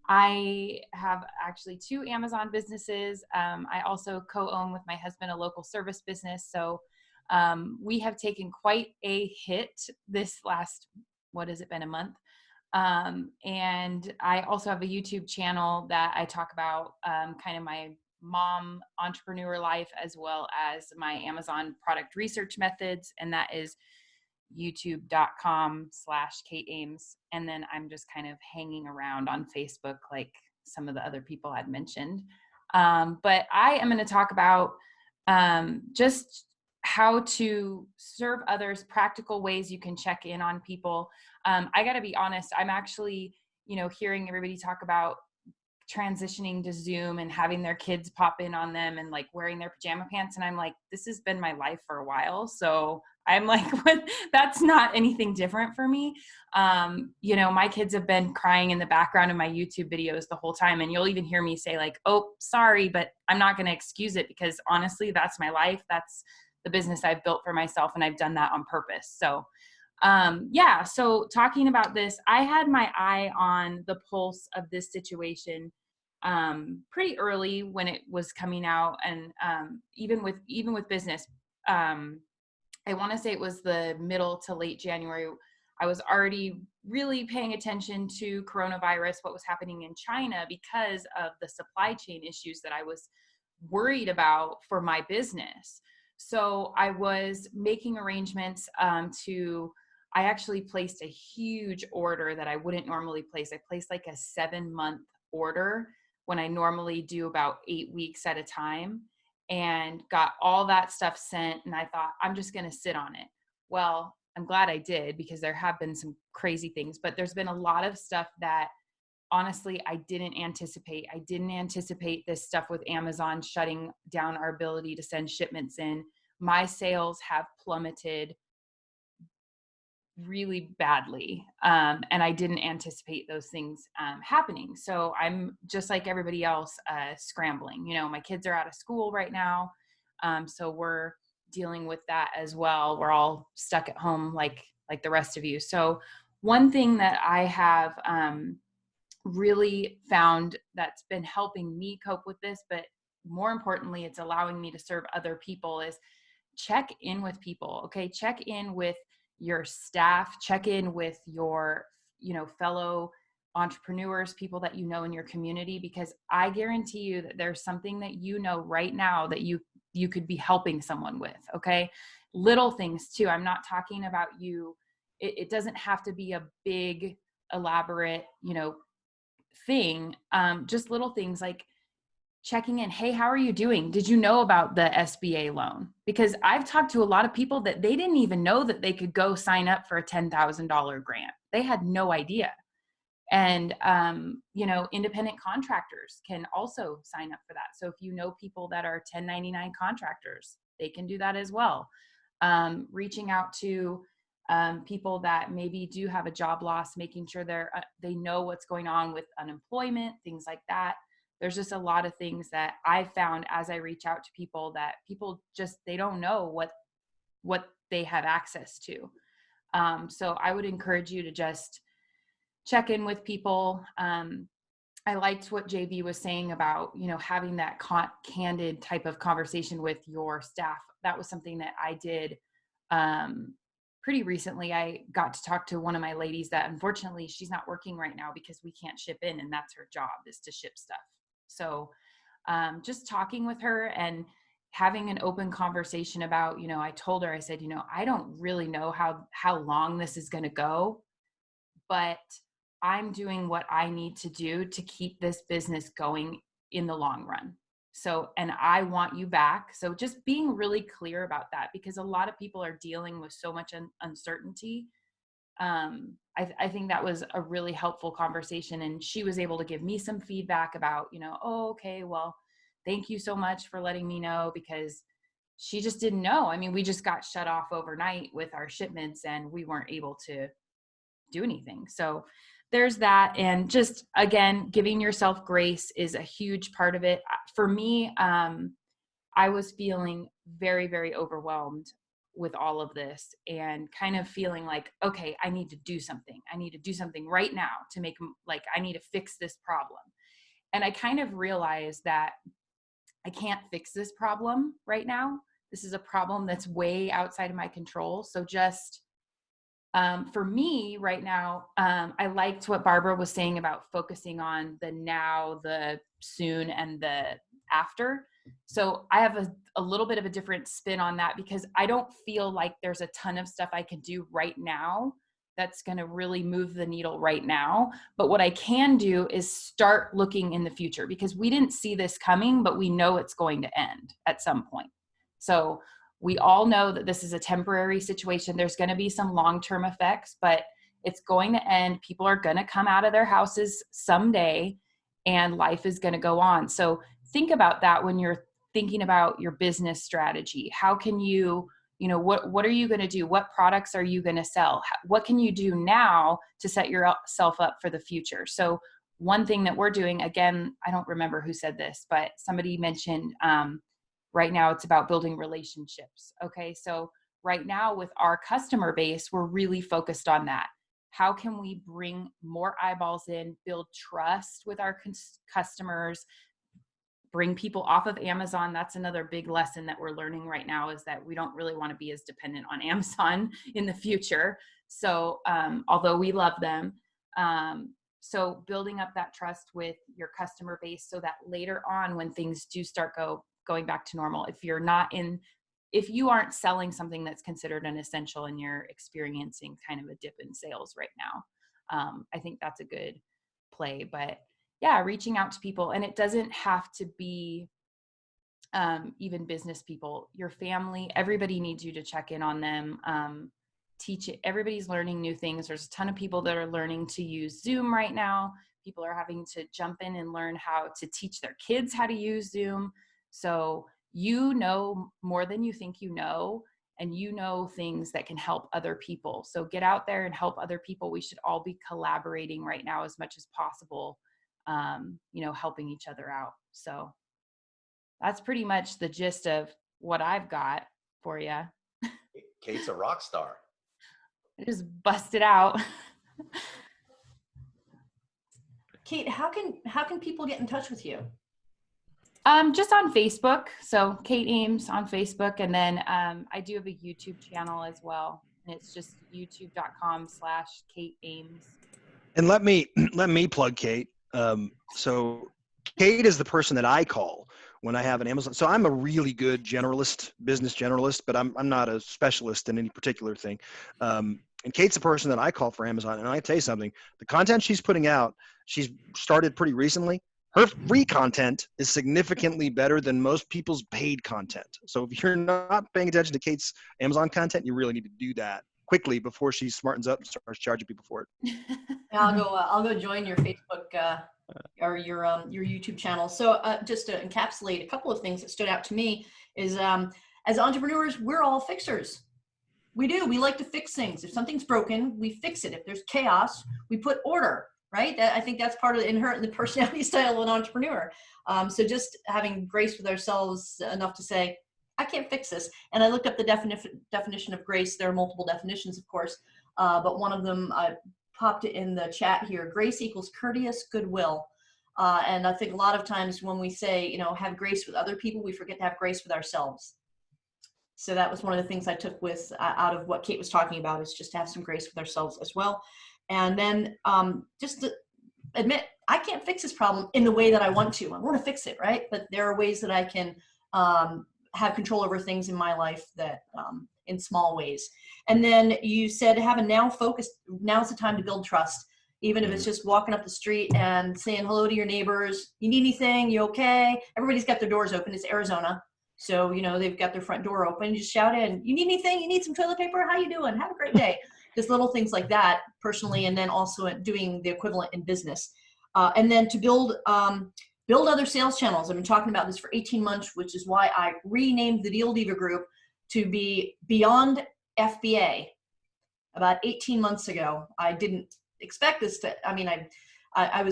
I have actually 2 Amazon businesses. I also co-own with my husband a local service business. So we have taken quite a hit this last, what has it been, a month? And I also have a YouTube channel that I talk about kind of my mom entrepreneur life as well as my Amazon product research methods. And that is youtube.com/Kate Ames. And then I'm just kind of hanging around on Facebook like some of the other people I'd mentioned. But I am going to talk about just how to serve others, practical ways you can check in on people. I got to be honest, I'm actually, hearing everybody talk about transitioning to Zoom and having their kids pop in on them and like wearing their pajama pants. And I'm like, this has been my life for a while. So I'm like, that's not anything different for me. My kids have been crying in the background of my YouTube videos the whole time. And you'll even hear me say like, oh, sorry, but I'm not going to excuse it because honestly, that's my life. That's the business I've built for myself. And I've done that on purpose. So so talking about this, I had my eye on the pulse of this situation pretty early when it was coming out. And even with business, I want to say it was the middle to late January. I was already really paying attention to coronavirus, what was happening in China because of the supply chain issues that I was worried about for my business. So I was making arrangements I actually placed a huge order that I wouldn't normally place. I placed like a 7-month order when I normally do about 8 weeks at a time, and got all that stuff sent. And I thought, I'm just going to sit on it. Well, I'm glad I did because there have been some crazy things, but there's been a lot of stuff that honestly, I didn't anticipate this stuff with Amazon shutting down our ability to send shipments in. My sales have plummeted really badly. And I didn't anticipate those things happening. So I'm just like everybody else, scrambling. You know, my kids are out of school right now. So we're dealing with that as well. We're all stuck at home like the rest of you. So one thing that I have really found that's been helping me cope with this, but more importantly, it's allowing me to serve other people, is check in with people. Okay. Check in with your staff, check in with your, fellow entrepreneurs, people that you know in your community, because I guarantee you that there's something that right now that you could be helping someone with. Okay. Little things too. I'm not talking about you. It doesn't have to be a big, elaborate, thing. Just little things like checking in. Hey, how are you doing? Did you know about the SBA loan? Because I've talked to a lot of people that they didn't even know that they could go sign up for a $10,000 grant. They had no idea. And, independent contractors can also sign up for that. So if you know people that are 1099 contractors, they can do that as well. Reaching out to people that maybe do have a job loss, making sure they know what's going on with unemployment, things like that. There's just a lot of things that I found as I reach out to people that people just, they don't know what they have access to. So I would encourage you to just check in with people. I liked what JB was saying about, having that candid type of conversation with your staff. That was something that I did pretty recently. I got to talk to one of my ladies that unfortunately she's not working right now because we can't ship in, and that's her job, is to ship stuff. So just talking with her and having an open conversation about, I told her, I said, I don't really know how long this is going to go, but I'm doing what I need to do to keep this business going in the long run. So, and I want you back. So just being really clear about that, because a lot of people are dealing with so much uncertainty. I think that was a really helpful conversation, and she was able to give me some feedback about, oh, okay, well, thank you so much for letting me know, because she just didn't know. I mean, we just got shut off overnight with our shipments and we weren't able to do anything. So there's that. And just, again, giving yourself grace is a huge part of it. For me, I was feeling very, very overwhelmed with all of this and kind of feeling like, okay, I need to do something. I need to do something right now to make, like, I need to fix this problem. And I kind of realized that I can't fix this problem right now. This is a problem that's way outside of my control. So just, for me right now, I liked what Barbara was saying about focusing on the now, the soon, and the after. So I have a little bit of a different spin on that, because I don't feel like there's a ton of stuff I can do right now that's going to really move the needle right now. But what I can do is start looking in the future, because we didn't see this coming, but we know it's going to end at some point. So we all know that this is a temporary situation. There's going to be some long-term effects, but it's going to end. People are going to come out of their houses someday, and life is going to go on. So think about that when you're thinking about your business strategy. How can you, what are you going to do? What products are you going to sell? What can you do now to set yourself up for the future? So one thing that we're doing, again, I don't remember who said this, but somebody mentioned, right now it's about building relationships. Okay. So right now with our customer base, we're really focused on that. How can we bring more eyeballs in, build trust with our customers, bring people off of Amazon? That's another big lesson that we're learning right now, is that we don't really want to be as dependent on Amazon in the future. So, although we love them, so building up that trust with your customer base, so that later on when things do start going back to normal, if you aren't selling something that's considered an essential and you're experiencing kind of a dip in sales right now, I think that's a good play. But yeah, reaching out to people, and it doesn't have to be even business people, your family, everybody needs you to check in on them. Teach it. Everybody's learning new things. There's a ton of people that are learning to use Zoom right now. People are having to jump in and learn how to teach their kids how to use Zoom. So you know more than you think you know, and you know things that can help other people. So get out there and help other people. We should all be collaborating right now as much as possible, helping each other out. So that's pretty much the gist of what I've got for you. Kate's a rock star. I just busted out. Kate, how can people get in touch with you? Just on Facebook. So Kate Ames on Facebook. And then I do have a YouTube channel as well. And it's just youtube.com/Kate Ames. And let me plug Kate. So Kate is the person that I call when I have an Amazon. So I'm a really good business generalist, but I'm not a specialist in any particular thing. And Kate's the person that I call for Amazon. And I tell you something, the content she's putting out, she's started pretty recently. Her free content is significantly better than most people's paid content. So if you're not paying attention to Kate's Amazon content, you really need to do that quickly before she smartens up and starts charging people for it. I'll go join your Facebook or your YouTube channel. So just to encapsulate a couple of things that stood out to me is as entrepreneurs, we're all fixers. We like to fix things. If something's broken, we fix it. If there's chaos, we put order, right? I think that's part of the personality style of an entrepreneur. So just having grace with ourselves enough to say, I can't fix this. And I looked up the definition of grace. There are multiple definitions, of course, but one of them I popped it in the chat here. Grace equals courteous goodwill. And I think a lot of times when we say, have grace with other people, we forget to have grace with ourselves. So that was one of the things I took with out of what Kate was talking about, is just to have some grace with ourselves as well. And then just to admit, I can't fix this problem in the way that I want to. I want to fix it, right? But there are ways that I can have control over things in my life that in small ways. And then you said have a now's the time to build trust. Even if it's just walking up the street and saying hello to your neighbors. You need anything? You okay? Everybody's got their doors open. It's Arizona. So, they've got their front door open. You just shout in, you need anything? You need some toilet paper? How you doing? Have a great day. Just little things like that personally, and then also doing the equivalent in business. And then to build other sales channels. I've been talking about this for 18 months, which is why I renamed the Deal Diva Group to be Beyond FBA about 18 months ago. I didn't expect this I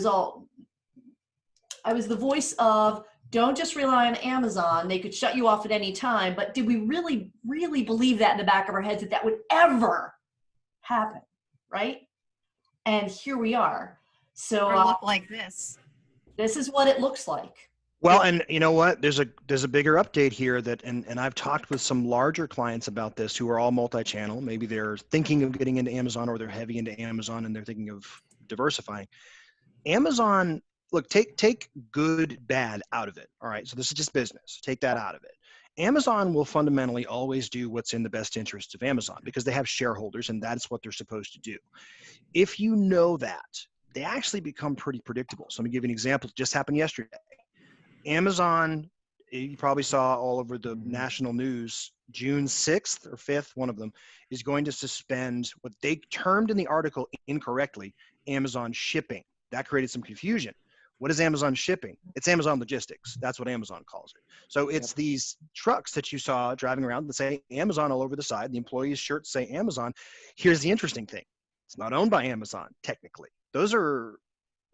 was the voice of, don't just rely on Amazon. They could shut you off at any time. But did we really, really believe that in the back of our heads that would ever happen, right? And here we are. So Or look like this. This is what it looks like. Well, and you know what? There's a bigger update here that, and I've talked with some larger clients about this who are all multi-channel. Maybe they're thinking of getting into Amazon, or they're heavy into Amazon and they're thinking of diversifying. Amazon, look, take good, bad out of it. All right. So this is just business. Take that out of it. Amazon will fundamentally always do what's in the best interest of Amazon because they have shareholders and that's what they're supposed to do. If you know that, they actually become pretty predictable. So let me give you an example. It just happened yesterday. Amazon, you probably saw all over the national news, June 6th or 5th, one of them, is going to suspend what they termed in the article incorrectly, Amazon shipping. That created some confusion. What is Amazon shipping? It's Amazon logistics. That's what Amazon calls it. So it's these trucks that you saw driving around that say Amazon all over the side. The employees' shirts say Amazon. Here's the interesting thing. It's not owned by Amazon, technically. Those are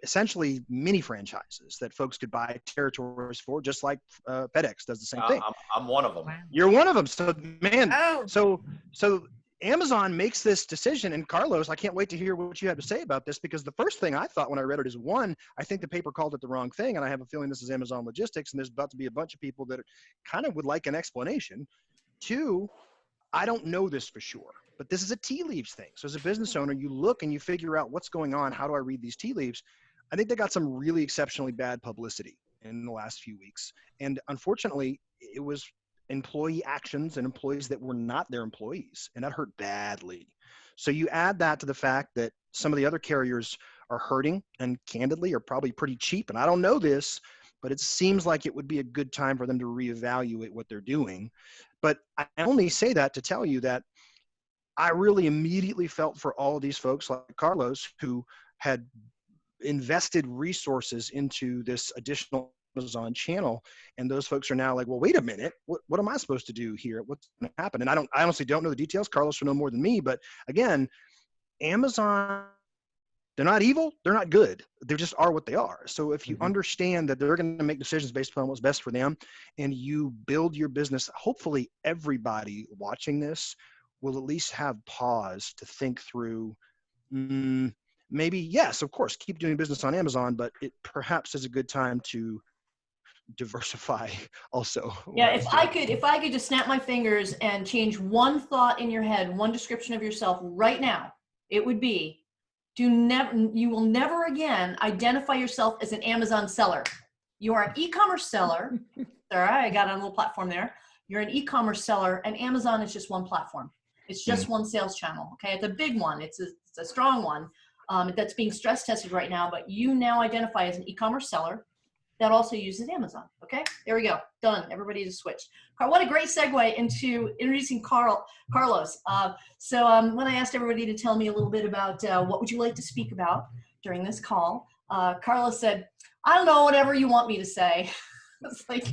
essentially mini franchises that folks could buy territories for, just like FedEx does the same thing. I'm one of them. Wow. You're one of them. So, man, Oh. so Amazon makes this decision, and Carlos, I can't wait to hear what you have to say about this, because the first thing I thought when I read it is, one, I think the paper called it the wrong thing, and I have a feeling this is Amazon logistics, and there's about to be a bunch of people that kind of would like an explanation. Two, I don't know this for sure, but this is a tea leaves thing. So as a business owner, you look and you figure out what's going on. How do I read these tea leaves? I think they got some really exceptionally bad publicity in the last few weeks. And unfortunately, it was employee actions and employees that were not their employees, and that hurt badly. So you add that to the fact that some of the other carriers are hurting and candidly are probably pretty cheap. And I don't know this, but it seems like it would be a good time for them to reevaluate what they're doing. But I only say that to tell you that I really immediately felt for all of these folks like Carlos who had invested resources into this additional Amazon channel, and those folks are now like, well, wait a minute, what am I supposed to do here? What's going to happen? And I honestly don't know the details. Carlos will know more than me, but again, Amazon, they're not evil, they're not good. They just are what they are. So if you understand that they're going to make decisions based upon what's best for them, and you build your business, hopefully everybody watching this will at least have pause to think through, maybe, yes, of course, keep doing business on Amazon, but it perhaps is a good time to diversify also. Yeah, if I could just snap my fingers and change one thought in your head, one description of yourself right now, it would be, you will never again identify yourself as an Amazon seller. You are an e-commerce seller. All right, I got a little platform there. You're an e-commerce seller, and Amazon is just one platform. It's just one sales channel. Okay, it's a big one. It's a strong one that's being stress tested right now. But you now identify as an e-commerce seller that also uses Amazon. Okay, there we go. Done. Everybody just switched. What a great segue into introducing Carlos. So when I asked everybody to tell me a little bit about what would you like to speak about during this call, Carlos said, I don't know, whatever you want me to say. It's like,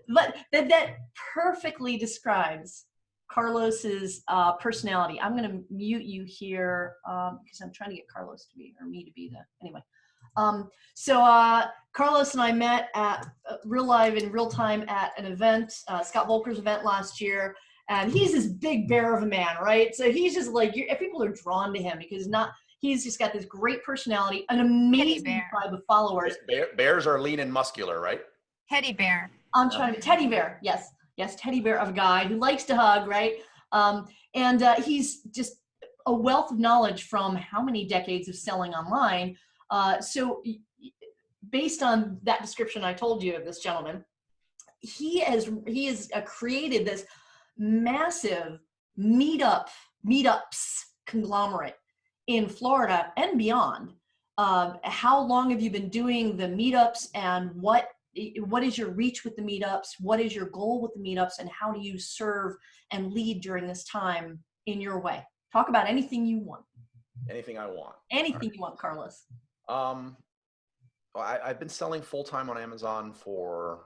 but that perfectly describes Carlos's personality. I'm going to mute you here because I'm trying to get Carlos to be, or me to be the, anyway. So Carlos and I met at real time at an event, Scott Volker's event last year, and he's this big bear of a man, right? So he's just like, people are drawn to him because he's just got this great personality, an amazing tribe of followers. Bears are lean and muscular, right? Teddy bear. I'm trying to be teddy bear. Yes, teddy bear of a guy who likes to hug, right? And he's just a wealth of knowledge from how many decades of selling online. So based on that description I told you of this gentleman, he has created this massive meetups conglomerate in Florida and beyond. How long have you been doing the meetups, and what is your reach with the meetups? What is your goal with the meetups, and how do you serve and lead during this time in your way? Talk about anything you want. Anything I want. Anything you want, Carlos. I've been selling full-time on Amazon for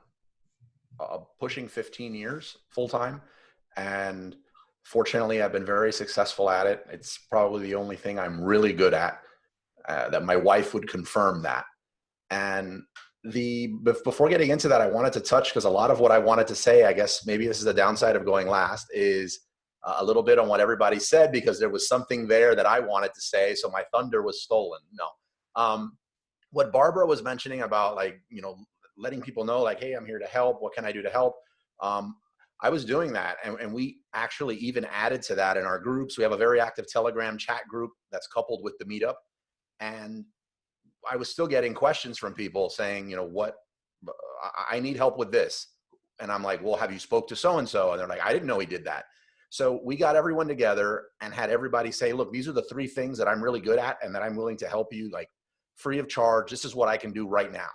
pushing 15 years full-time. And fortunately, I've been very successful at it. It's probably the only thing I'm really good at, that my wife would confirm that. And before getting into that, I wanted to touch, because a lot of what I wanted to say, I guess maybe this is the downside of going last, is a little bit on what everybody said, because there was something there that I wanted to say. So my thunder was stolen. No. What Barbara was mentioning about, like, letting people know, like, hey, I'm here to help. What can I do to help? I was doing that. And we actually even added to that in our groups. We have a very active Telegram chat group that's coupled with the meetup. And I was still getting questions from people saying, I need help with this. And I'm like, well, have you spoke to so-and-so? And they're like, I didn't know he did that. So we got everyone together and had everybody say, look, these are the 3 things that I'm really good at and that I'm willing to help you, like, free of charge. This is what I can do right now.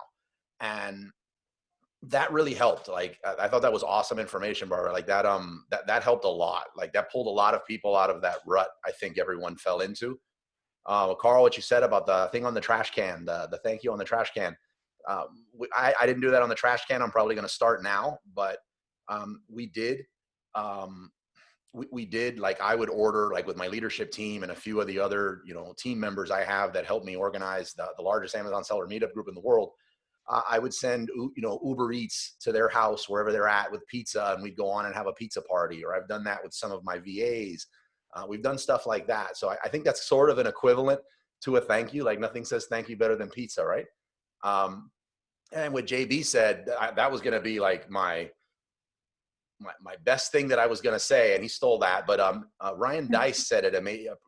And that really helped. Like, I thought that was awesome information, Barbara. Like that helped a lot. Like, that pulled a lot of people out of that rut I think everyone fell into. Carl, what you said about the thing on the trash can, the thank you on the trash can. I didn't do that on the trash can. I'm probably going to start now, but we did. We did, like, I would order, like, with my leadership team and a few of the other, team members I have that helped me organize the largest Amazon seller meetup group in the world. I would send, Uber Eats to their house, wherever they're at, with pizza, and we'd go on and have a pizza party. Or I've done that with some of my VAs. We've done stuff like that. So I think that's sort of an equivalent to a thank you. Like, nothing says thank you better than pizza, right? And what JB said, that was going to be like my best thing that I was going to say, and he stole that. But Ryan Dice said it,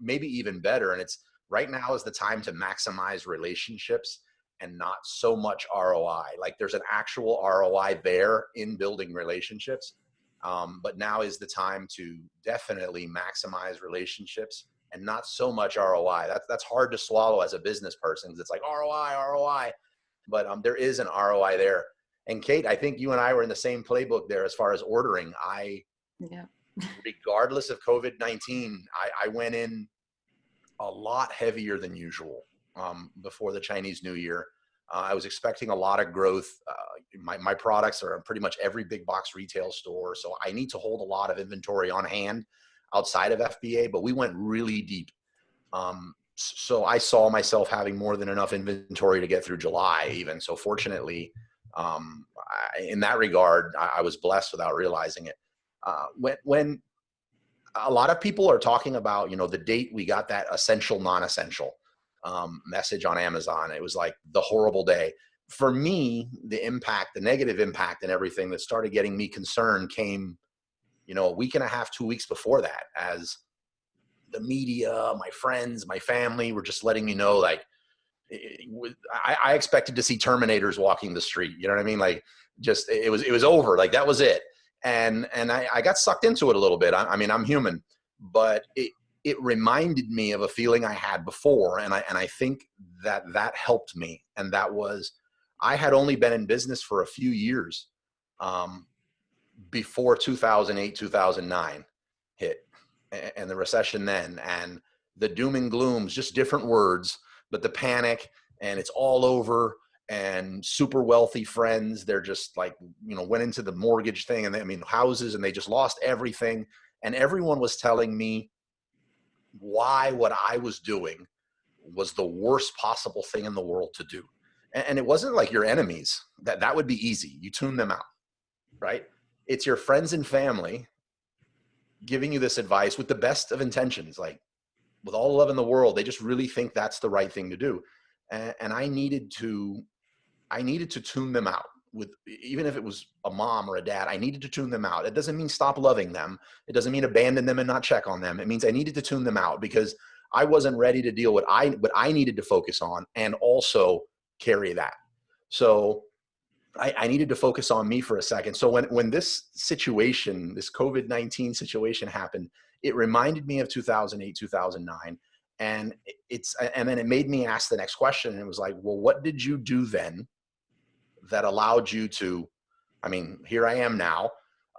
maybe even better. And it's, right now is the time to maximize relationships and not so much ROI. Like, there's an actual ROI there in building relationships. But now is the time to definitely maximize relationships and not so much ROI. That's hard to swallow as a business person, because it's like ROI. But there is an ROI there. And Kate, I think you and I were in the same playbook there as far as ordering. Regardless of COVID-19, I went in a lot heavier than usual. before the Chinese New Year. I was expecting a lot of growth. My products are in pretty much every big box retail store, so I need to hold a lot of inventory on hand outside of FBA, but we went really deep. So I saw myself having more than enough inventory to get through July even. So fortunately, in that regard, I was blessed without realizing it. When a lot of people are talking about, the date we got that essential, non-essential message on Amazon, it was like the horrible day. For me, the impact, the negative impact and everything that started getting me concerned came, a week and a half, 2 weeks before that, as the media, my friends, my family were just letting me know, like, I expected to see Terminators walking the street. You know what I mean? Like, just, it was over. Like, that was it. And I got sucked into it a little bit. I mean, I'm human, but it reminded me of a feeling I had before. And I think that helped me. And that was, I had only been in business for a few years before 2008, 2009 hit, and the recession then, and the doom and glooms, just different words, but the panic, and it's all over, and super wealthy friends, they're just like, went into the mortgage thing, and houses, and they just lost everything. And everyone was telling me why what I was doing was the worst possible thing in the world to do. And it wasn't like your enemies, that would be easy. You tune them out, right? It's your friends and family giving you this advice with the best of intentions, like with all the love in the world. They just really think that's the right thing to do. And I needed to tune them out. With, even if it was a mom or a dad, I needed to tune them out. It doesn't mean stop loving them. It doesn't mean abandon them and not check on them. It means I needed to tune them out because I wasn't ready to deal with what I needed to focus on and also carry that. So I needed to focus on me for a second. So when this situation, this COVID-19 situation happened, it reminded me of 2008, 2009. And then it made me ask the next question. And it was like, well, what did you do then that allowed you to, here I am now,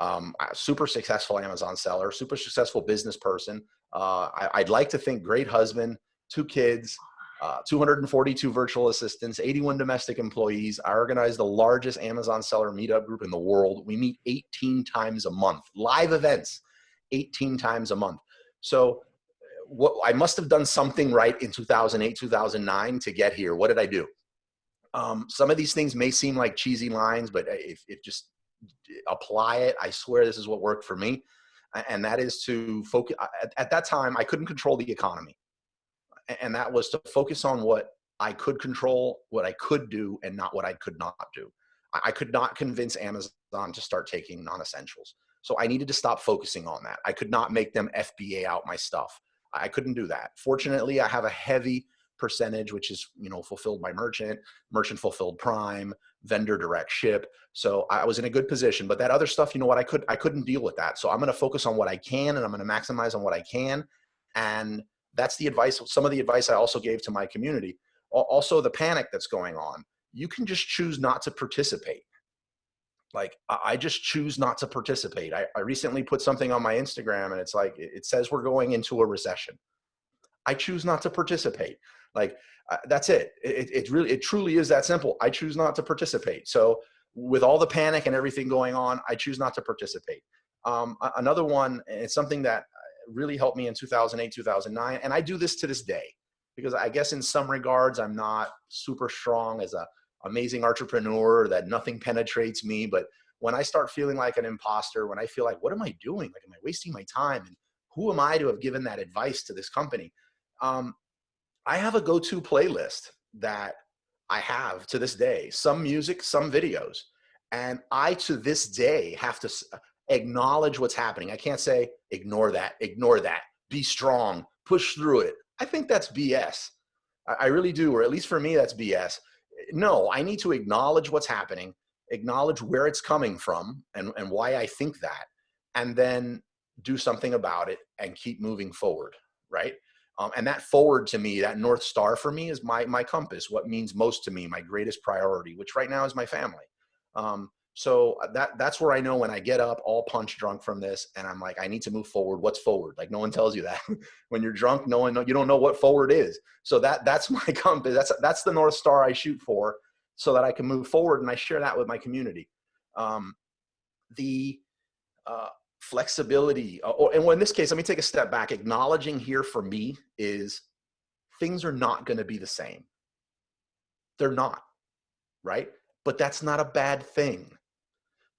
a super successful Amazon seller, super successful business person. I'd like to think great husband, 2 kids, 242 virtual assistants, 81 domestic employees. I organize the largest Amazon seller meetup group in the world. We meet 18 times a month, live events, 18 times a month. So what I must have done something right in 2008, 2009 to get here. What did I do? Some of these things may seem like cheesy lines, but if just apply it, I swear this is what worked for me. And that is to focus. At that time, I couldn't control the economy. And that was to focus on what I could control, what I could do, and not what I could not do. I could not convince Amazon to start taking non-essentials. So I needed to stop focusing on that. I could not make them FBA out my stuff. I couldn't do that. Fortunately, I have a heavy percentage, which is, fulfilled by merchant fulfilled prime, vendor direct ship. So I was in a good position, but that other stuff, I couldn't deal with that. So I'm going to focus on what I can, and I'm going to maximize on what I can. And that's the advice. Some of the advice I also gave to my community. Also, the panic that's going on. You can just choose not to participate. Like, I just choose not to participate. I recently put something on my Instagram, and it's like, it says we're going into a recession. I choose not to participate. Like, that's it. It truly is that simple. I choose not to participate. So with all the panic and everything going on, I choose not to participate. Another one, and it's something that really helped me in 2008, 2009. And I do this to this day, because I guess in some regards, I'm not super strong as an amazing entrepreneur, that nothing penetrates me. But when I start feeling like an imposter, when I feel like, what am I doing? Like, am I wasting my time? And who am I to have given that advice to this company? I have a go-to playlist that I have to this day, some music, some videos. And I, to this day, have to acknowledge what's happening. I can't say, ignore that, be strong, push through it. I think that's BS. I really do, or at least for me, that's BS. No, I need to acknowledge what's happening, acknowledge where it's coming from and why I think that, and then do something about it and keep moving forward, right? And that forward, to me, that North Star for me, is my compass, what means most to me, my greatest priority, which right now is my family. So that's where I know when I get up all punch drunk from this and I'm like, I need to move forward. What's forward? Like no one tells you that. When you're drunk, you don't know what forward is. So that's my compass. That's the North Star I shoot for so that I can move forward, and I share that with my community. The flexibility, and in this case, let me take a step back. Acknowledging here for me is things are not going to be the same. They're not, right? But that's not a bad thing.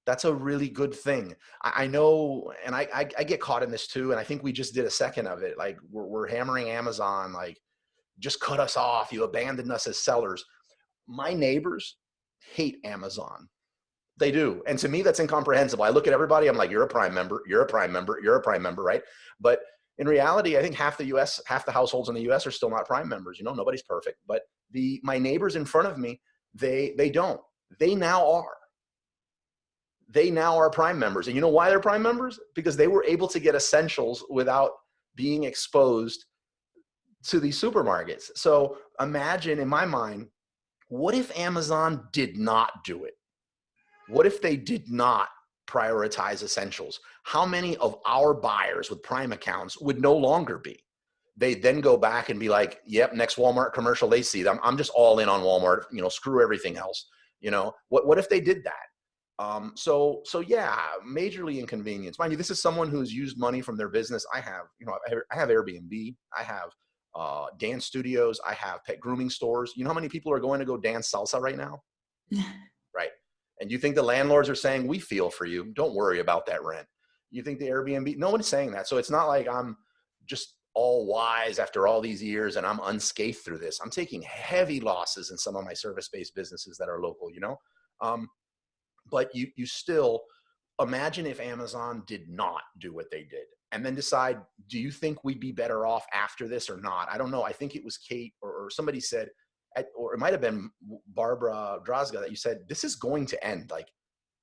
That's a really good thing. I know, and I get caught in this too, and I think we just did a second of it. Like we're hammering Amazon, like just cut us off. You abandoned us as sellers. My neighbors hate Amazon. They do. And to me, that's incomprehensible. I look at everybody, I'm like, you're a Prime member, you're a Prime member, you're a Prime member, right? But in reality, I think half the households in the US are still not Prime members. You know, nobody's perfect. But my neighbors in front of me, they don't. They now are. They now are Prime members. And you know why they're Prime members? Because they were able to get essentials without being exposed to these supermarkets. So imagine, in my mind, what if Amazon did not do it? What if they did not prioritize essentials? How many of our buyers with Prime accounts would no longer be? They then go back and be like, yep, next Walmart commercial they see them. I'm just all in on Walmart, you know, screw everything else. You know, what if they did that? So yeah, majorly inconvenience. Mind you, this is someone who's used money from their business. I have Airbnb. I have dance studios. I have pet grooming stores. You know how many people are going to go dance salsa right now? Right. And you think the landlords are saying, we feel for you. Don't worry about that rent. You think the Airbnb, no one's saying that. So it's not like I'm just all wise after all these years and I'm unscathed through this. I'm taking heavy losses in some of my service-based businesses that are local, you know? But you still imagine if Amazon did not do what they did and then decide, do you think we'd be better off after this or not? I don't know. I think it was Kate or somebody said, or it might've been Barbara Drozga that you said, this is going to end. Like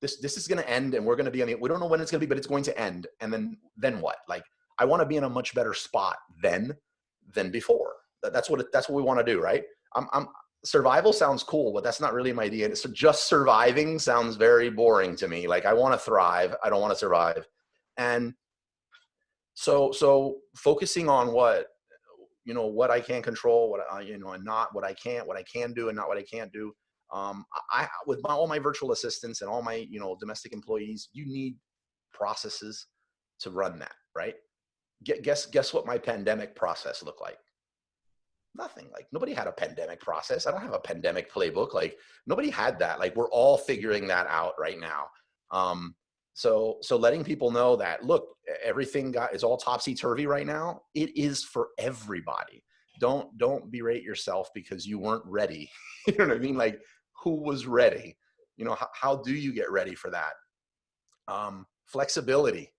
this is going to end and we're going to be, we don't know when it's going to be, but it's going to end. And then what? Like, I want to be in a much better spot than before. That's what we want to do. Right. Survival sounds cool, but that's not really my idea. So just surviving sounds very boring to me. Like I want to thrive. I don't want to survive. And so focusing on what I can control, and not what I can do and not what I can't do. With all my virtual assistants and all my, domestic employees, you need processes to run that, right? Guess what my pandemic process looked like? Nothing. Like nobody had a pandemic process. I don't have a pandemic playbook. Like nobody had that. Like we're all figuring that out right now. So letting people know that, look, everything is all topsy-turvy right now. It is for everybody. Don't berate yourself because you weren't ready. You know what I mean? Like who was ready? How do you get ready for that? Flexibility.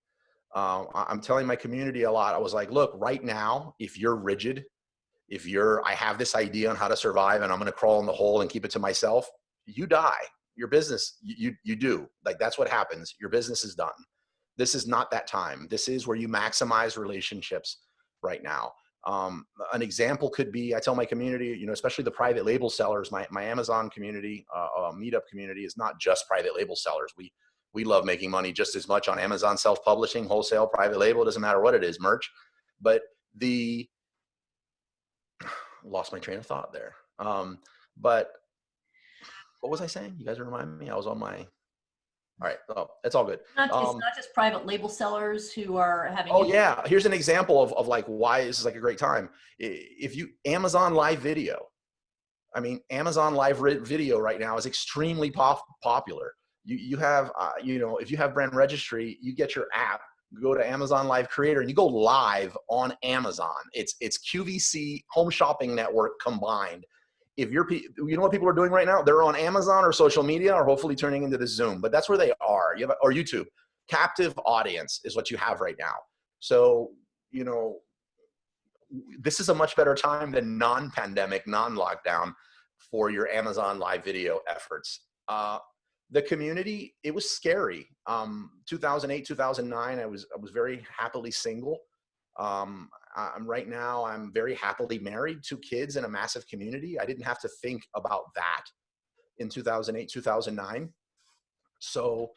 I'm telling my community a lot. I was like, look, right now, if you're rigid, I have this idea on how to survive and I'm going to crawl in the hole and keep it to myself, you die. Your business, you do. Like that's what happens. Your business is done. This is not that time. This is where you maximize relationships right now. An example could be, I tell my community, especially the private label sellers, my Amazon community, meetup community is not just private label sellers. We love making money just as much on Amazon self-publishing, wholesale, private label, doesn't matter what it is, merch. But lost my train of thought there. But what was I saying? You guys remind me? I was on my, all right. Oh, it's all good. It's not just private label sellers who are having. Oh yeah. Here's an example of like why this is like a great time. If Amazon live video, Amazon live video right now is extremely popular. You have, if you have brand registry, you get your app, go to Amazon Live Creator and you go live on Amazon. It's QVC Home Shopping Network combined. If you know what people are doing right now? They're on Amazon or social media or hopefully turning into the Zoom, but that's where they are. Or YouTube. Captive audience is what you have right now. So, this is a much better time than non-pandemic, non-lockdown for your Amazon Live video efforts. The community, it was scary. 2008, 2009, I was very happily single. Right now, I'm very happily married, 2 kids in a massive community. I didn't have to think about that in 2008, 2009. So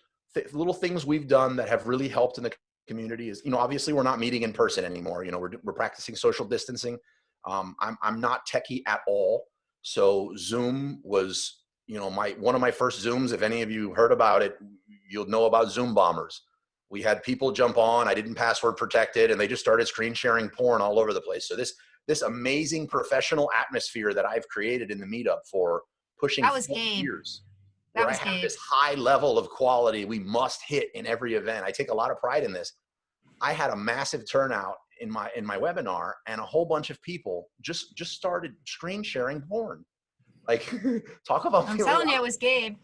little things we've done that have really helped in the community is, obviously we're not meeting in person anymore. We're practicing social distancing. I'm not techie at all. So Zoom was, one of my first Zooms. If any of you heard about it, you'll know about Zoom bombers. We had people jump on, I didn't password protect it, and they just started screen sharing porn all over the place. So this amazing professional atmosphere that I've created in the meetup for pushing That was 4 Gabe. years, That where I was have Gabe. this high level of quality we must hit in every event. I take a lot of pride in this. I had a massive turnout in my webinar, and a whole bunch of people just started screen sharing porn. Like, talk about I'm feeling telling you, it was Gabe.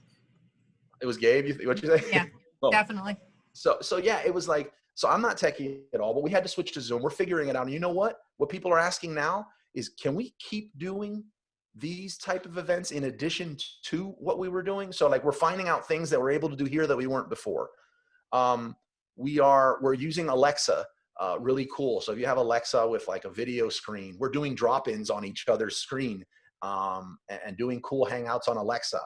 It was Gabe. What'd you say? Yeah, Oh. definitely. So yeah, it was like, so I'm not techie at all, but we had to switch to Zoom. We're figuring it out. And you know what? What people are asking now is, can we keep doing these type of events in addition to what we were doing? So like, we're finding out things that we're able to do here that we weren't before. We're using Alexa, really cool. So if you have Alexa with like a video screen, we're doing drop-ins on each other's screen, and doing cool hangouts on Alexa.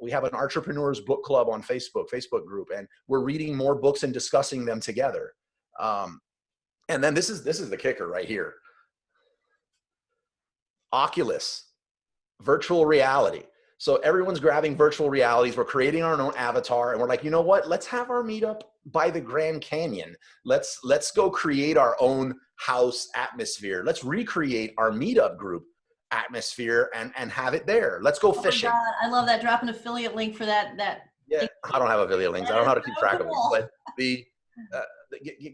We have an entrepreneurs book club on Facebook group, and we're reading more books and discussing them together. And then this is the kicker right here. Oculus, virtual reality. So everyone's grabbing virtual realities. We're creating our own avatar, and we're like, you know what? Let's have our meetup by the Grand Canyon. Let's go create our own house atmosphere. Let's recreate our meetup group atmosphere and have it there. Let's go fishing. Oh my God, I love that. Drop an affiliate link for that. Yeah, I don't have affiliate links. I don't know how to keep track of them. Cool. But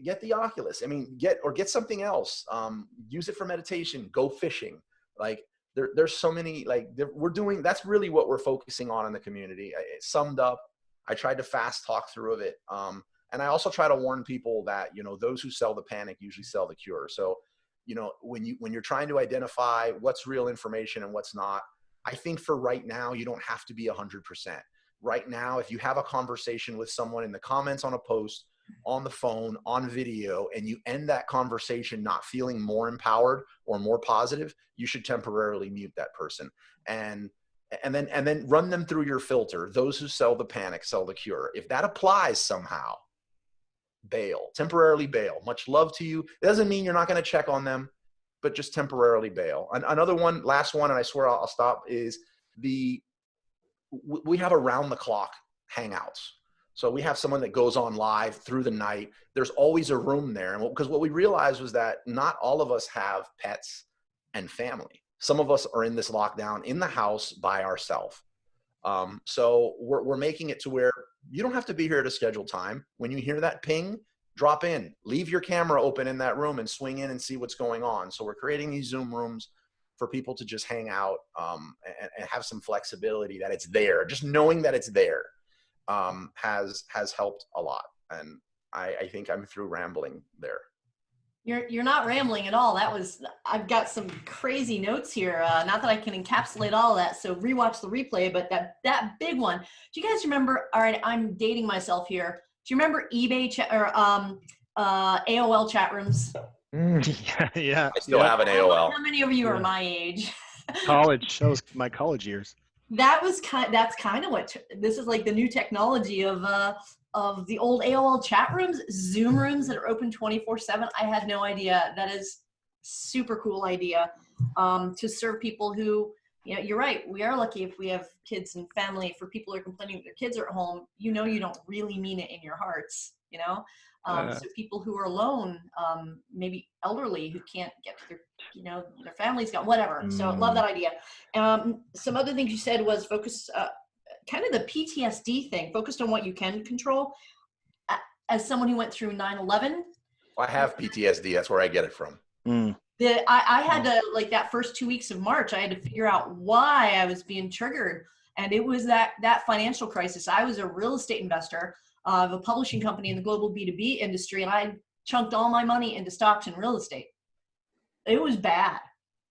get the Oculus. I mean, get something else. Use it for meditation. Go fishing. Like there's so many. Like we're doing. That's really what we're focusing on in the community. It summed up. I tried to fast talk through of it. And I also try to warn people that those who sell the panic usually sell the cure. So when you're trying to identify what's real information and what's not, I think for right now, you don't have to be 100%. Right now, if you have a conversation with someone in the comments on a post, on the phone, on video, and you end that conversation not feeling more empowered or more positive, you should temporarily mute that person. And then run them through your filter. Those who sell the panic sell the cure. If that applies somehow, bail, temporarily bail. Much love to you. It doesn't mean you're not going to check on them, but just temporarily bail. Another one, last one, and I swear I'll stop, is we have around the clock hangouts. So we have someone that goes on live through the night. There's always a room there. And because what we realized was that not all of us have pets and family. Some of us are in this lockdown in the house by ourselves. So we're making it to where you don't have to be here to schedule time. When you hear that ping, drop in, leave your camera open in that room and swing in and see what's going on. So we're creating these Zoom rooms for people to just hang out, and have some flexibility that it's there. Just knowing that it's there, has helped a lot. And I think I'm through rambling there. You're not rambling at all. I've got some crazy notes here. Not that I can encapsulate all of that, so rewatch the replay, but that big one. Do you guys remember, all right, I'm dating myself here. Do you remember eBay or AOL chat rooms? Yeah. I still have an AOL. How many of you are my age? College. That was my college years. That's kind of what this is, like the new technology of the old AOL chat rooms, Zoom rooms that are open 24/7. I had no idea. That is super cool idea, to serve people who, you're right. We are lucky if we have kids and family. For people who are complaining that their kids are at home, you don't really mean it in your hearts, So people who are alone, maybe elderly, who can't get to their family's got whatever. So love that idea. Some other things you said was focus, kind of the PTSD thing, focused on what you can control. As someone who went through 9/11, I have PTSD. That's where I get it from. I had to, like, that first 2 weeks of March, I had to figure out why I was being triggered. And it was that financial crisis. I was a real estate investor of a publishing company in the global B2B industry, and I chunked all my money into stocks and real estate. It was bad.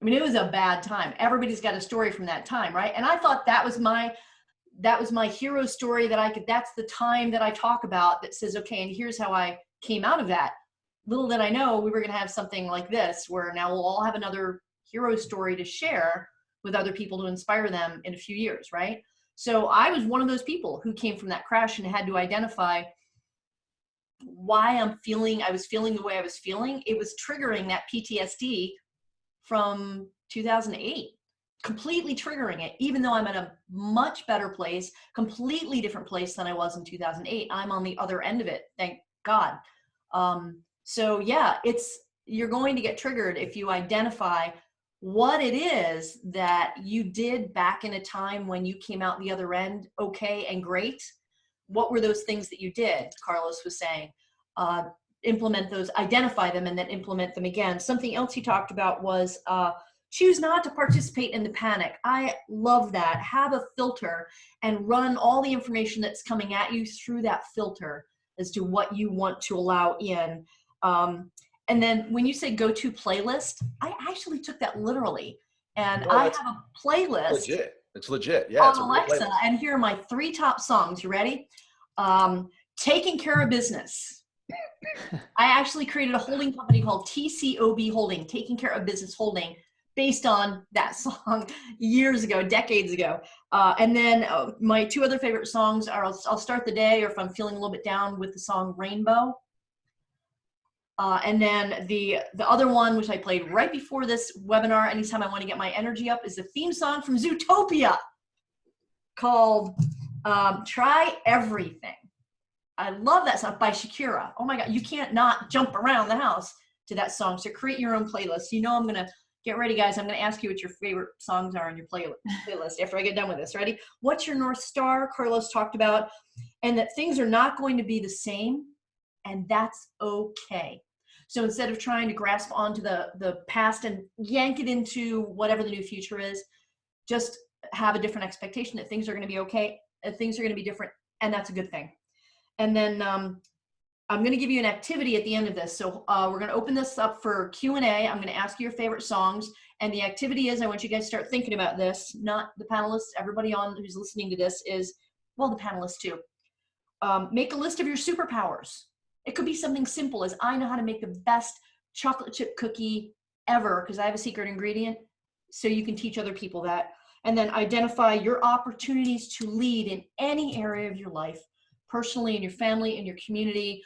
I mean, it was a bad time. Everybody's got a story from that time, right? And I thought that was my hero story, that's the time that I talk about, that says, okay, and here's how I came out of that. Little did I know we were going to have something like this, where now we'll all have another hero story to share with other people to inspire them in a few years, right? So I was one of those people who came from that crash and had to identify why I was feeling the way I was feeling. It was triggering that PTSD from 2008, completely triggering it, even though I'm at a much better place, completely different place than I was in 2008. I'm on the other end of it, thank God. So yeah, you're going to get triggered if you identify what it is that you did back in a time when you came out the other end okay and great. What were those things that you did? Carlos was saying, implement those, identify them, and then implement them again. Something else he talked about was choose not to participate in the panic. I love that. Have a filter and run all the information that's coming at you through that filter as to what you want to allow in. And then when you say go-to playlist, I actually took that literally. And I have a playlist. Legit. It's legit. Yeah. On Alexa, and here are my 3 top songs. You ready? Taking Care of Business. I actually created a holding company called TCOB Holding, Taking Care of Business Holding, based on that song years ago, decades ago. And then my 2 other favorite songs are I'll Start the Day, or if I'm feeling a little bit down, with the song Rainbow. And then the other one, which I played right before this webinar, anytime I want to get my energy up, is the theme song from Zootopia called Try Everything. I love that song by Shakira. Oh my God, you can't not jump around the house to that song. So create your own playlist. You know, I'm going to get ready, guys. I'm going to ask you what your favorite songs are on your playlist after I get done with this. Ready? What's your North Star? Carlos talked about, and that things are not going to be the same, and that's okay. So instead of trying to grasp onto the past and yank it into whatever the new future is, just have a different expectation that things are going to be okay, and things are going to be different, and that's a good thing. And then I'm going to give you an activity at the end of this. So we're going to open this up for Q&A. I'm going to ask you your favorite songs. And the activity is, I want you guys to start thinking about this, not the panelists, everybody on who's listening to this is, well, the panelists too. Make a list of your superpowers. It could be something simple as, I know how to make the best chocolate chip cookie ever because I have a secret ingredient, so you can teach other people that. And then identify your opportunities to lead in any area of your life, personally, in your family, in your community,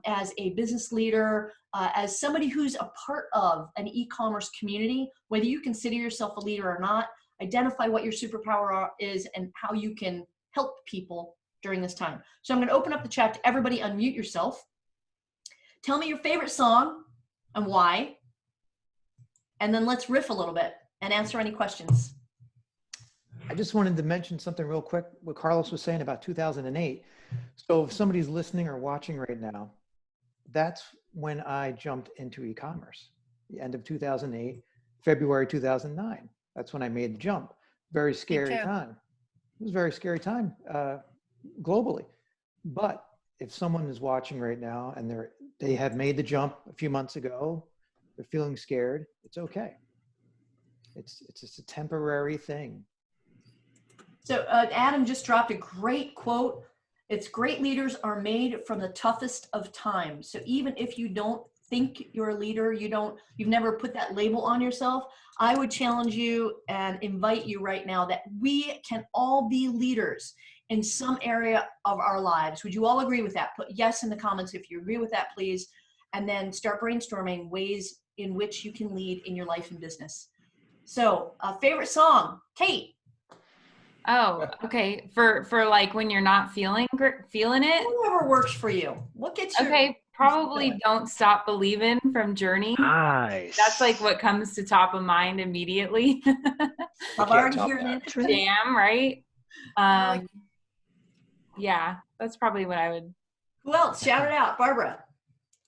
as a business leader, as somebody who's a part of an e-commerce community, whether you consider yourself a leader or not. Identify what your superpower is and how you can help people during this time. So I'm going to open up the chat to everybody. Unmute yourself. Tell me your favorite song and why. And then let's riff a little bit and answer any questions. I just wanted to mention something real quick, what Carlos was saying about 2008. So if somebody's listening or watching right now, that's when I jumped into e-commerce, the end of 2008, February 2009. That's when I made the jump. Very scary time. It was a very scary time globally. But if someone is watching right now and they have made the jump a few months ago, they're feeling scared, it's okay. It's just a temporary thing. So Adam just dropped a great quote. It's great leaders are made from the toughest of times. So even if you don't think you're a leader, you've never put that label on yourself, I would challenge you and invite you right now that we can all be leaders in some area of our lives. Would you all agree with that? Put yes in the comments if you agree with that, please. And then start brainstorming ways in which you can lead in your life and business. So favorite song, Kate. Oh, okay. For like when you're not feeling it. Whatever works for you. What gets you? Okay, probably Don't Stop Believin' from Journey. Nice. That's like what comes to top of mind immediately. I've already heard it. Jam, right? Yeah, that's probably what I would. Who else? Shout it out, Barbara.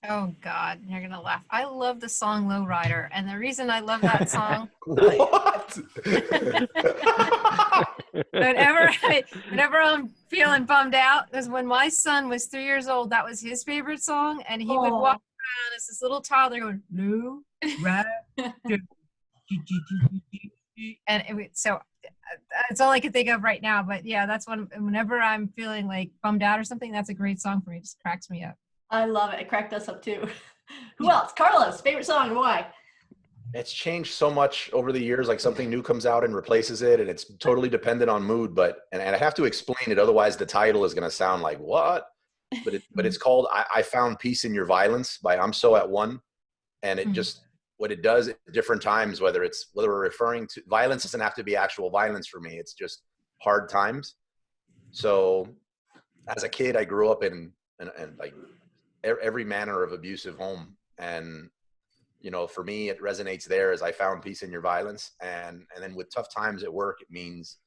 Oh God, you're gonna laugh. I love the song Lowrider, and the reason I love that song, What? whenever I'm feeling bummed out, is when my son was 3 years old. That was his favorite song, and he would walk around as this little toddler going, "No, right," and so it's all I can think of right now. But yeah, that's whenever I'm feeling like bummed out or something, that's a great song for me. It just cracks me up. I love it. It cracked us up too. Who else? Carlos, favorite song and why? It's changed so much over the years. Like something new comes out and replaces it, and it's totally dependent on mood. But and I have to explain it, otherwise the title is going to sound like what. But it's called I Found Peace in Your Violence by I'm So at One, and it just what it does at different times, whether we're referring to violence, doesn't have to be actual violence for me. It's just hard times. So as a kid, I grew up in like every manner of abusive home, and for me, it resonates there as I found peace in your violence. And then with tough times at work, it means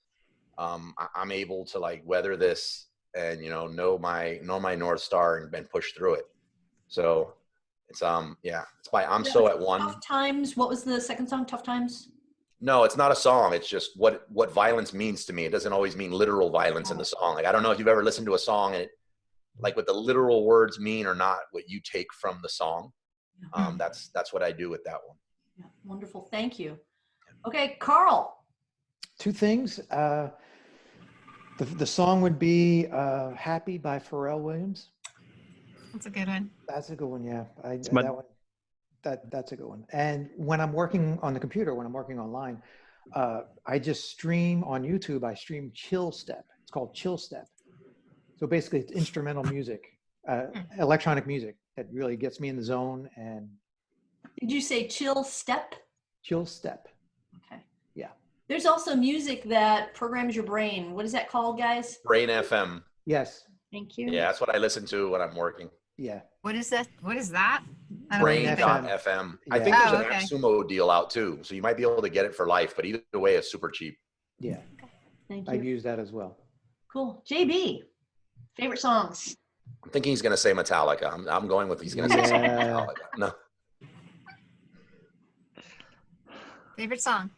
I'm able to like weather this and, know my North Star and push through it. So it's, it's by I'm So at One. Tough Times. What was the second song? Tough Times? No, it's not a song. It's just what violence means to me. It doesn't always mean literal violence in the song. Like, I don't know if you've ever listened to a song and like what the literal words mean or not, what you take from the song. That's what I do with that one. Yeah, wonderful. Thank you. Okay, Carl. Two things. The song would be Happy by Pharrell Williams. That's a good one. That's a good one, yeah. That's a good one. And when I'm working on the computer, when I'm working online, I just stream on YouTube. I stream Chill Step. It's called Chill Step. So basically, it's instrumental music, electronic music that really gets me in the zone. And did you say Chill Step? Chill Step. Okay. Yeah. There's also music that programs your brain. What is that called, guys? Brain FM. Yes. Thank you. Yeah, that's what I listen to when I'm working. Yeah. What is that? What is that? Brain.fm. I think there's an AppSumo deal out too. So you might be able to get it for life, but either way, it's super cheap. Yeah. Thank you. I've used that as well. Cool. JB, favorite songs? I'm thinking he's going to say Metallica. I'm going with he's going to say something Metallica. No. Favorite song?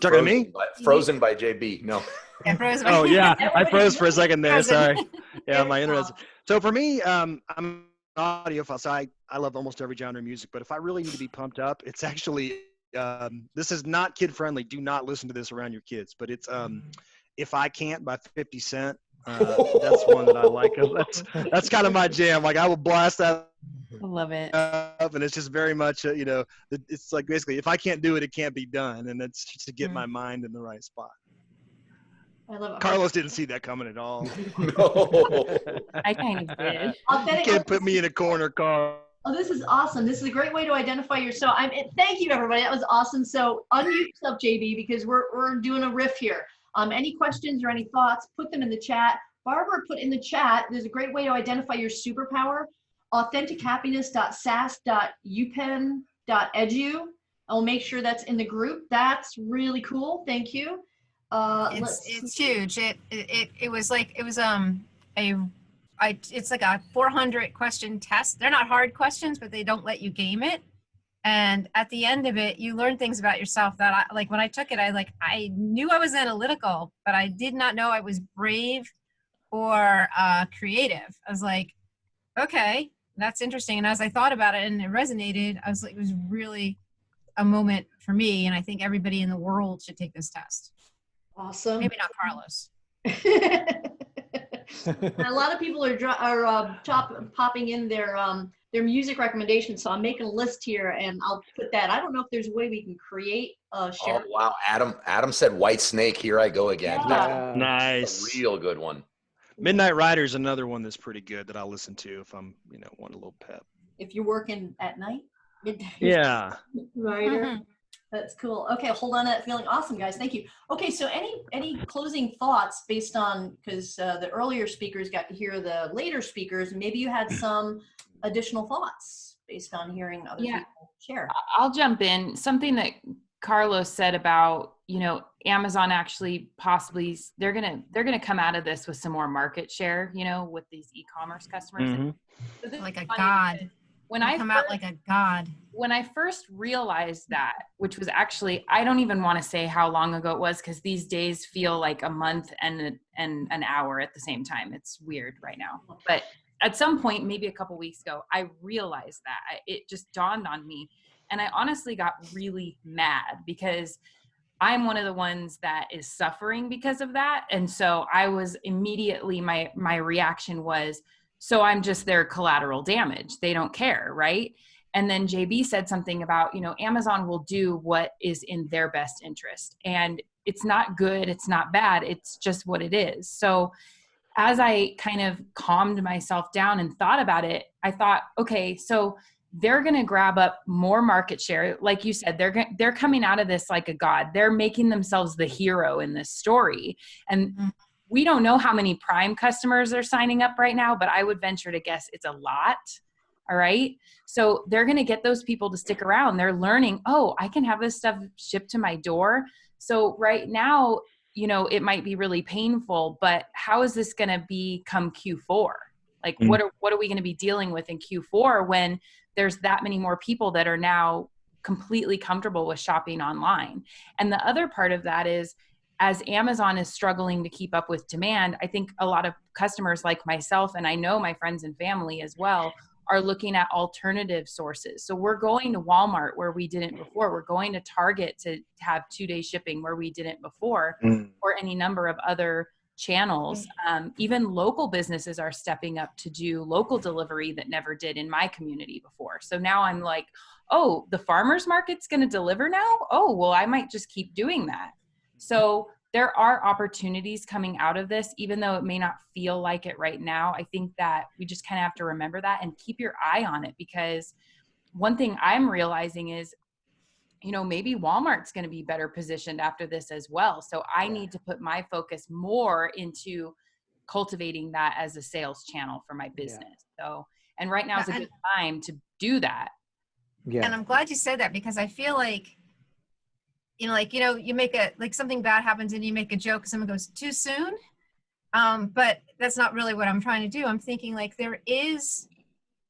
Talking to me? Frozen by JB. No. Yeah, Frozen. Oh yeah, I froze for a second there. Frozen. Sorry. Yeah, my internet. So for me, I'm an audiophile, so I love almost every genre of music. But if I really need to be pumped up, it's actually this is not kid friendly. Do not listen to this around your kids. But it's If I Can't by 50 Cent. That's one that I like. That's kind of my jam. Like I will blast that. I love it. Up, and it's just very much it's like basically if I can't do it, it can't be done, and it's just to get my mind in the right spot. I love it. Carlos didn't see that coming at all. No. I kind of did. You can't put me in a corner, Carl. Oh, this is awesome. This is a great way to identify yourself. Thank you, everybody. That was awesome. So unmute yourself, JB, because we're doing a riff here. Any questions or any thoughts, put them in the chat. Barbara put in the chat, there's a great way to identify your superpower, authentichappiness.sas.upenn.edu. I'll make sure that's in the group. That's really cool. Thank you. It's huge. It's like a 400 question test. They're not hard questions, but they don't let you game it. And at the end of it, you learn things about yourself that when I took it, I knew I was analytical, but I did not know I was brave or creative. I was like, okay, that's interesting. And as I thought about it and it resonated, I was like, it was really a moment for me. And I think everybody in the world should take this test. Awesome. Maybe not Carlos. A lot of people are popping in their music recommendations. So I'm making a list here and I'll put that. I don't know if there's a way we can create a share. Oh, wow. Adam said White Snake. Here I go again. Yeah. Nice. That's a real good one. Midnight Rider is another one that's pretty good that I'll listen to if I'm, want a little pep. If you're working at night. Yeah. Rider. Mm-hmm. That's cool. Okay, hold on to that feeling. Awesome, guys. Thank you. Okay, so any closing thoughts based on, because the earlier speakers got to hear the later speakers, maybe you had some additional thoughts based on hearing other people share. I'll jump in. Something that Carlos said about, Amazon actually possibly, they're gonna come out of this with some more market share, with these e-commerce customers. Mm-hmm. So Like a god. When I come out like a god. When I first realized that, which was actually, I don't even want to say how long ago it was, because these days feel like a month and an hour at the same time. It's weird right now. But at some point, maybe a couple weeks ago, I realized that. It just dawned on me. And I honestly got really mad because I'm one of the ones that is suffering because of that. And so I was immediately, my reaction was, so I'm just their collateral damage. They don't care, right? And then JB said something about, Amazon will do what is in their best interest. And it's not good, it's not bad, it's just what it is. So as I kind of calmed myself down and thought about it, I thought, okay, so they're going to grab up more market share. Like you said, they're coming out of this like a god. They're making themselves the hero in this story. And we don't know how many Prime customers are signing up right now, but I would venture to guess it's a lot. All right. So they're going to get those people to stick around. They're learning, oh, I can have this stuff shipped to my door. So right now, it might be really painful, but how is this going to become Q4? Like, what are we going to be dealing with in Q4 when there's that many more people that are now completely comfortable with shopping online? And the other part of that is, as Amazon is struggling to keep up with demand, I think a lot of customers like myself, and I know my friends and family as well, are looking at alternative sources. So we're going to Walmart where we didn't before. We're going to Target to have 2-day shipping where we didn't before, or any number of other channels. Even local businesses are stepping up to do local delivery that never did in my community before. So now I'm like, oh, the farmer's market's going to deliver now? Oh, well, I might just keep doing that. So there are opportunities coming out of this, even though it may not feel like it right now. I think that we just kind of have to remember that and keep your eye on it, because one thing I'm realizing is, maybe Walmart's going to be better positioned after this as well. So I need to put my focus more into cultivating that as a sales channel for my business. So, and right now is a good time to do that. Yeah. And I'm glad you said that, because I feel like, you make something bad happens and you make a joke, someone goes too soon. But that's not really what I'm trying to do. I'm thinking like there is,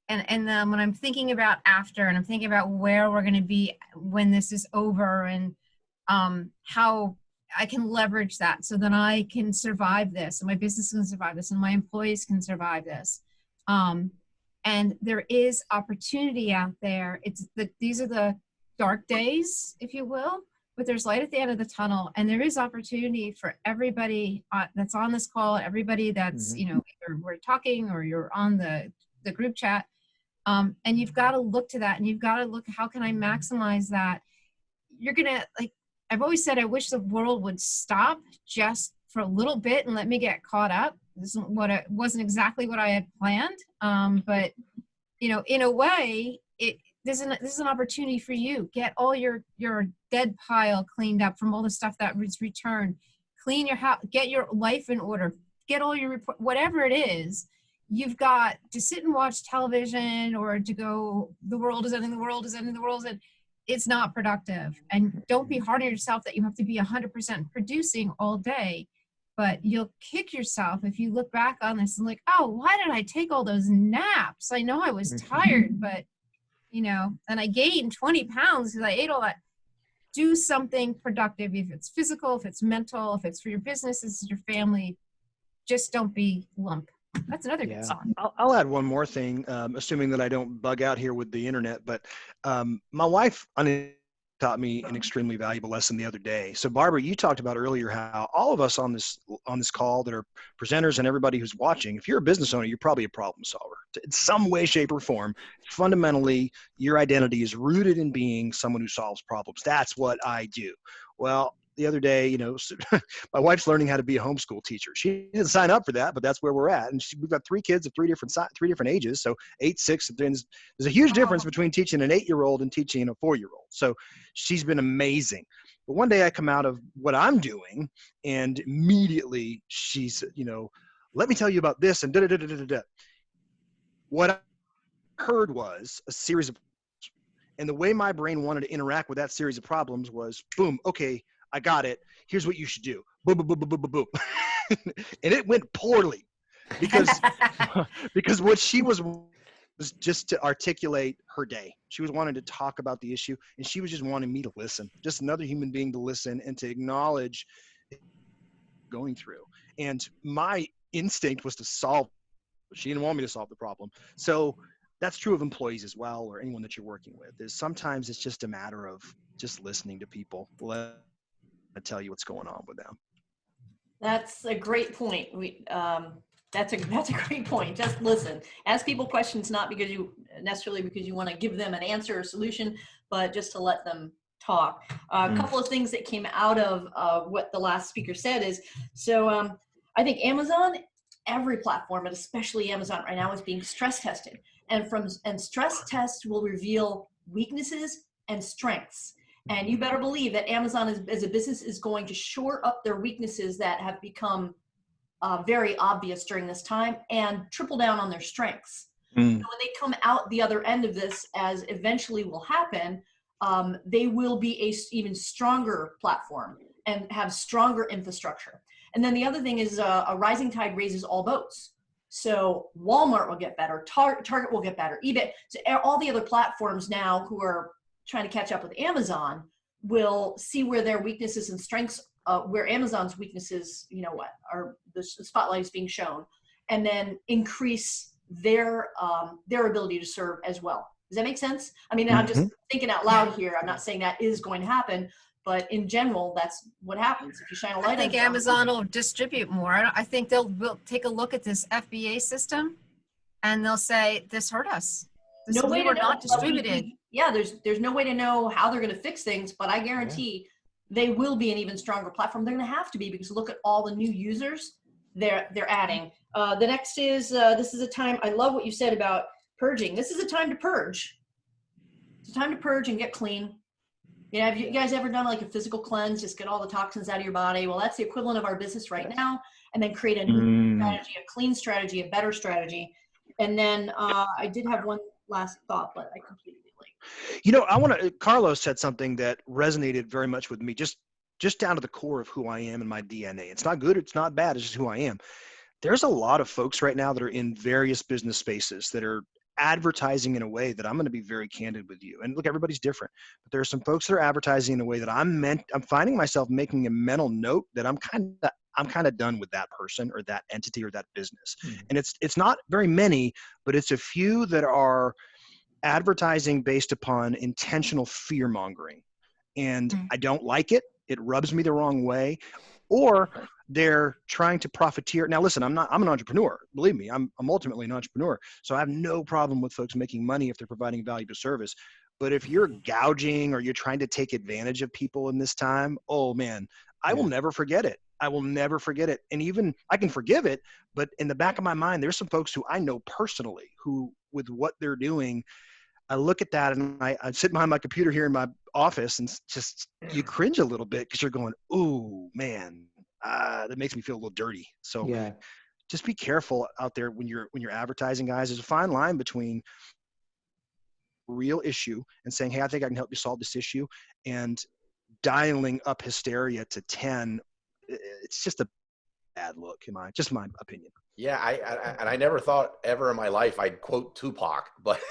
and then when I'm thinking about after, and I'm thinking about where we're going to be when this is over, and how I can leverage that so that I can survive this, and my business can survive this, and my employees can survive this. And there is opportunity out there. These are the dark days, if you will, but there's light at the end of the tunnel, and there is opportunity for everybody that's on this call, everybody that's, either we're talking or you're on the group chat. And you've got to look to that, and you've got to look, how can I maximize that? You're going to, like, I've always said, I wish the world would stop just for a little bit and let me get caught up. This wasn't exactly what I had planned. But, in a way, this is an opportunity for you. Get all your dead pile cleaned up from all the stuff that was returned. Clean your house, get your life in order, get all your report, whatever it is. You've got to sit and watch television, or to go, the world is ending, and it's not productive. And don't be hard on yourself that you have to be 100% producing all day, but you'll kick yourself if you look back on this and like, oh, why did I take all those naps? I know I was tired, but and I gained 20 pounds because I ate all that. Do something productive, if it's physical, if it's mental, if it's for your business, this is your family. Just don't be lump. That's another good song. I'll add one more thing, assuming that I don't bug out here with the internet, but my wife taught me an extremely valuable lesson the other day. So Barbara, you talked about earlier how all of us on this call that are presenters, and everybody who's watching, if you're a business owner, you're probably a problem solver in some way, shape, or form. Fundamentally, your identity is rooted in being someone who solves problems. That's what I do. Well, the other day, my wife's learning how to be a homeschool teacher. She didn't sign up for that, but that's where we're at. And we've got 3 kids of 3 different ages. So 8, 6, there's a huge difference between teaching an 8-year-old and teaching a 4-year-old. So she's been amazing. But one day I come out of what I'm doing, and immediately she's, let me tell you about this, and da-da-da-da-da-da. What I heard was a series of, and the way my brain wanted to interact with that series of problems was, boom, okay, I got it. Here's what you should do. Boom, boom, boom, boom, boom, boom, boom. And it went poorly because what she was just to articulate her day. She was wanting to talk about the issue, and she was just wanting me to listen, just another human being to listen and to acknowledge going through. And my instinct was to solve. She didn't want me to solve the problem. So that's true of employees as well, or anyone that you're working with, is sometimes it's just a matter of just listening to people. Tell you what's going on with them. That's a great point. That's a great point. Just listen. Ask people questions, not because you necessarily because you want to give them an answer or solution, but just to let them talk. A couple of things that came out of what the last speaker said is, so I think Amazon, every platform, but especially Amazon right now, is being stress tested. And stress tests will reveal weaknesses and strengths. And you better believe that Amazon as a business is going to shore up their weaknesses that have become very obvious during this time and triple down on their strengths. So when they come out the other end of this, as eventually will happen, they will be a even stronger platform and have stronger infrastructure. And then the other thing is a rising tide raises all boats. So Walmart will get better, Target will get better, eBay, so all the other platforms now who are trying to catch up with Amazon will see where their weaknesses and strengths, where Amazon's weaknesses, you know what, are the spotlight is being shown, and then increase their ability to serve as well. Does that make sense? I mean, I'm just thinking out loud here. I'm not saying that is going to happen, but in general, that's what happens if you shine a light. I think Amazon will distribute more. I think will take a look at this FBA system, and they'll say this hurt us. No way we were to not know. distributed. Yeah, there's no way to know how they're going to fix things, but I guarantee they will be an even stronger platform. They're going to have to be, because look at all the new users they're adding. The next is this is a time. I love what you said about purging. This is a time to purge. It's a time to purge and get clean. You know, have you guys ever done like a physical cleanse? Just get all the toxins out of your body. Well, that's the equivalent of our business right now. And then create a new strategy, a clean strategy, a better strategy. And then I did have one last thought, but I completely like. You know, Carlos said something that resonated very much with me, just down to the core of who I am and my DNA. It's not good, it's not bad, it's just who I am. There's a lot of folks right now that are in various business spaces that are advertising in a way that I'm going to be very candid with you. And look, everybody's different, but there are some folks that are advertising in a way that I'm finding myself making a mental note that I'm kind of done with that person or that entity or that business. And it's not very many, but it's a few that are advertising based upon intentional fear mongering. And I don't like it. It rubs me the wrong way. Or they're trying to profiteer. Now, listen, I'm an entrepreneur. Believe me, I'm ultimately an entrepreneur. So I have no problem with folks making money if they're providing valuable service. But if you're gouging or you're trying to take advantage of people in this time, oh man, I will never forget it. I will never forget it. And even I can forgive it, but in the back of my mind, there's some folks who I know personally who, with what they're doing, I look at that and I sit behind my computer here in my office and just, you cringe a little bit because you're going, ooh, man, that makes me feel a little dirty. So just be careful out there when you're advertising, guys. There's a fine line between real issue and saying, hey, I think I can help you solve this issue, and dialing up hysteria to 10. It's just a bad look, just my opinion. Yeah, I never thought ever in my life I'd quote Tupac, but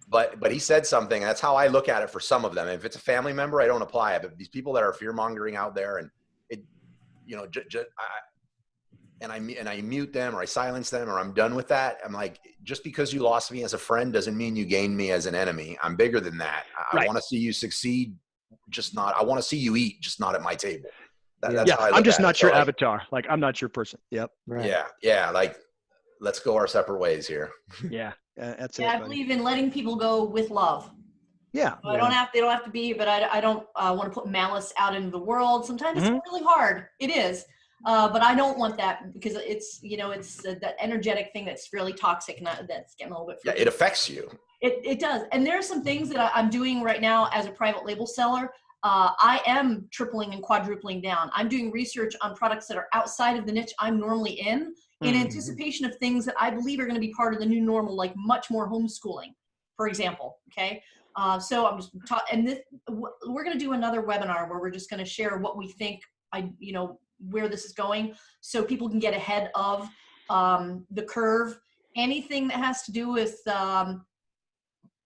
but he said something. And that's how I look at it for some of them. If it's a family member, I don't apply it. But these people that are fear mongering out there, and it, you know, I mute them or I silence them or I'm done with that. I'm like, just because you lost me as a friend doesn't mean you gained me as an enemy. I'm bigger than that. I want to see you succeed, I want to see you eat, just not at my table. That's how I look I'm just at not it. your So, avatar. Like, I'm not your person. Yep. Right. Yeah. Like, let's go our separate ways here. Yeah. That's it. Yeah, I believe in letting people go with love. Yeah. They don't have to be, but I don't want to put malice out into the world. Sometimes it's really hard. It is. But I don't want that, because it's, you know, it's that energetic thing that's really toxic and that's getting a little bit. Yeah, it affects you. It does. And there are some things that I'm doing right now as a private label seller. I am tripling and quadrupling down. I'm doing research on products that are outside of the niche I'm normally in anticipation of things that I believe are going to be part of the new normal, like much more homeschooling, for example. Okay. So I'm just and we're going to do another webinar where we're just going to share what we think, where this is going, so people can get ahead of the curve. Anything that has to do with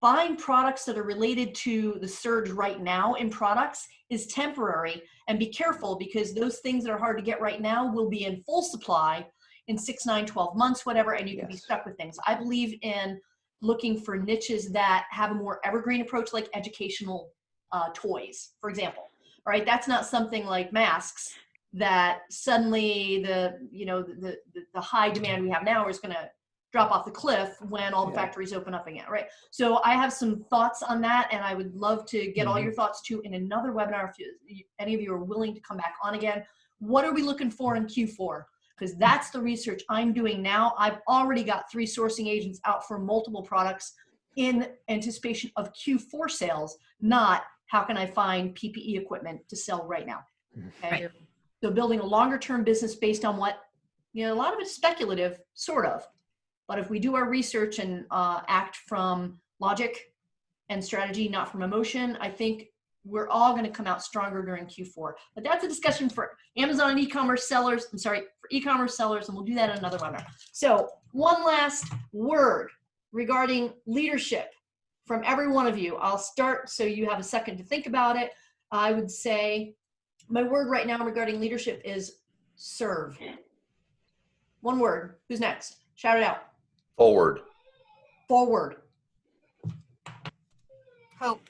buying products that are related to the surge right now in products is temporary, and be careful, because those things that are hard to get right now will be in full supply in 6, 9, 12 months, whatever, and you can be stuck with things. I believe in looking for niches that have a more evergreen approach, like educational toys, for example. All right, that's not something like masks. that suddenly the high demand we have now is going to drop off the cliff when all the factories open up again, right? So I have some thoughts on that, and I would love to get all your thoughts too in another webinar if any of you are willing to come back on again. What are we looking for in Q4? Because that's the research I'm doing now. I've already got 3 sourcing agents out for multiple products in anticipation of Q4 sales, not how can I find PPE equipment to sell right now. Okay. Right. So building a longer term business based on what, a lot of it's speculative, sort of. But if we do our research and act from logic and strategy, not from emotion, I think we're all going to come out stronger during Q4. But that's a discussion for Amazon and e-commerce sellers. I'm sorry, for e-commerce sellers, and we'll do that in another webinar. So one last word regarding leadership from every one of you. I'll start so you have a second to think about it. I would say my word right now regarding leadership is serve. One word. Who's next? Shout it out. Forward. Forward. Hope.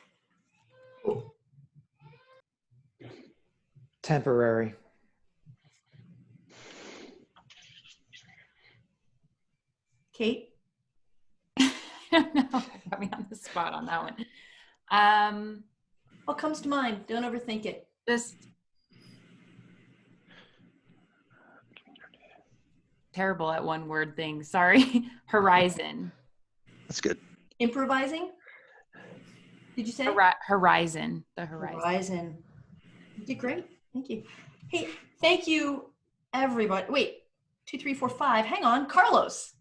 Temporary. Kate? I don't know. Got me on the spot on that one. What comes to mind? Don't overthink it. Just terrible at one word things. Sorry. Horizon. That's good. Improvising? Did you say? Horizon. The horizon. Horizon. You did great. Thank you. Hey, thank you, everybody. Wait, 2, 3, 4, 5. Hang on. Carlos.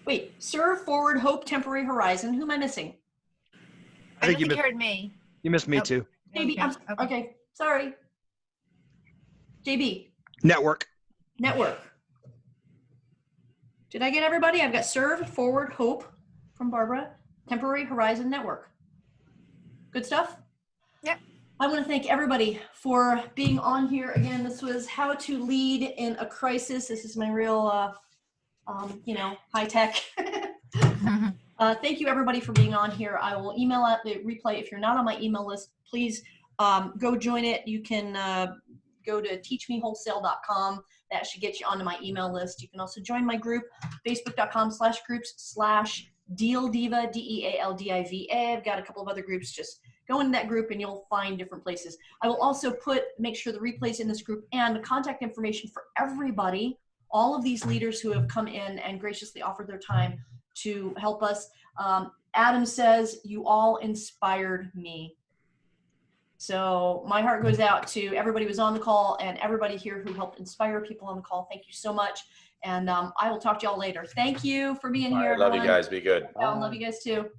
Wait, serve, forward, hope, temporary, horizon. Who am I missing? I don't think you heard me. You missed me too. JB. Okay. Sorry. JB. Network. Network. Did I get everybody? I've got serve, forward, hope from Barbara, temporary, horizon, network. Good stuff? Yep. I want to thank everybody for being on here. Again, this was how to lead in a crisis. This is my real, high tech. Thank you everybody for being on here. I will email out the replay. If you're not on my email list, please go join it. You can go to teachmewholesale.com. That should get you onto my email list. You can also join my group, facebook.com/groups/DealDiva, DealDiva. I've got a couple of other groups. Just go into that group and you'll find different places. I will also make sure the replays in this group and the contact information for everybody, all of these leaders who have come in and graciously offered their time to help us. Adam says, you all inspired me. So my heart goes out to everybody who was on the call and everybody here who helped inspire people on the call. Thank you so much. And I will talk to y'all later. Thank you for being here. Love you guys. Be good. Love you guys too.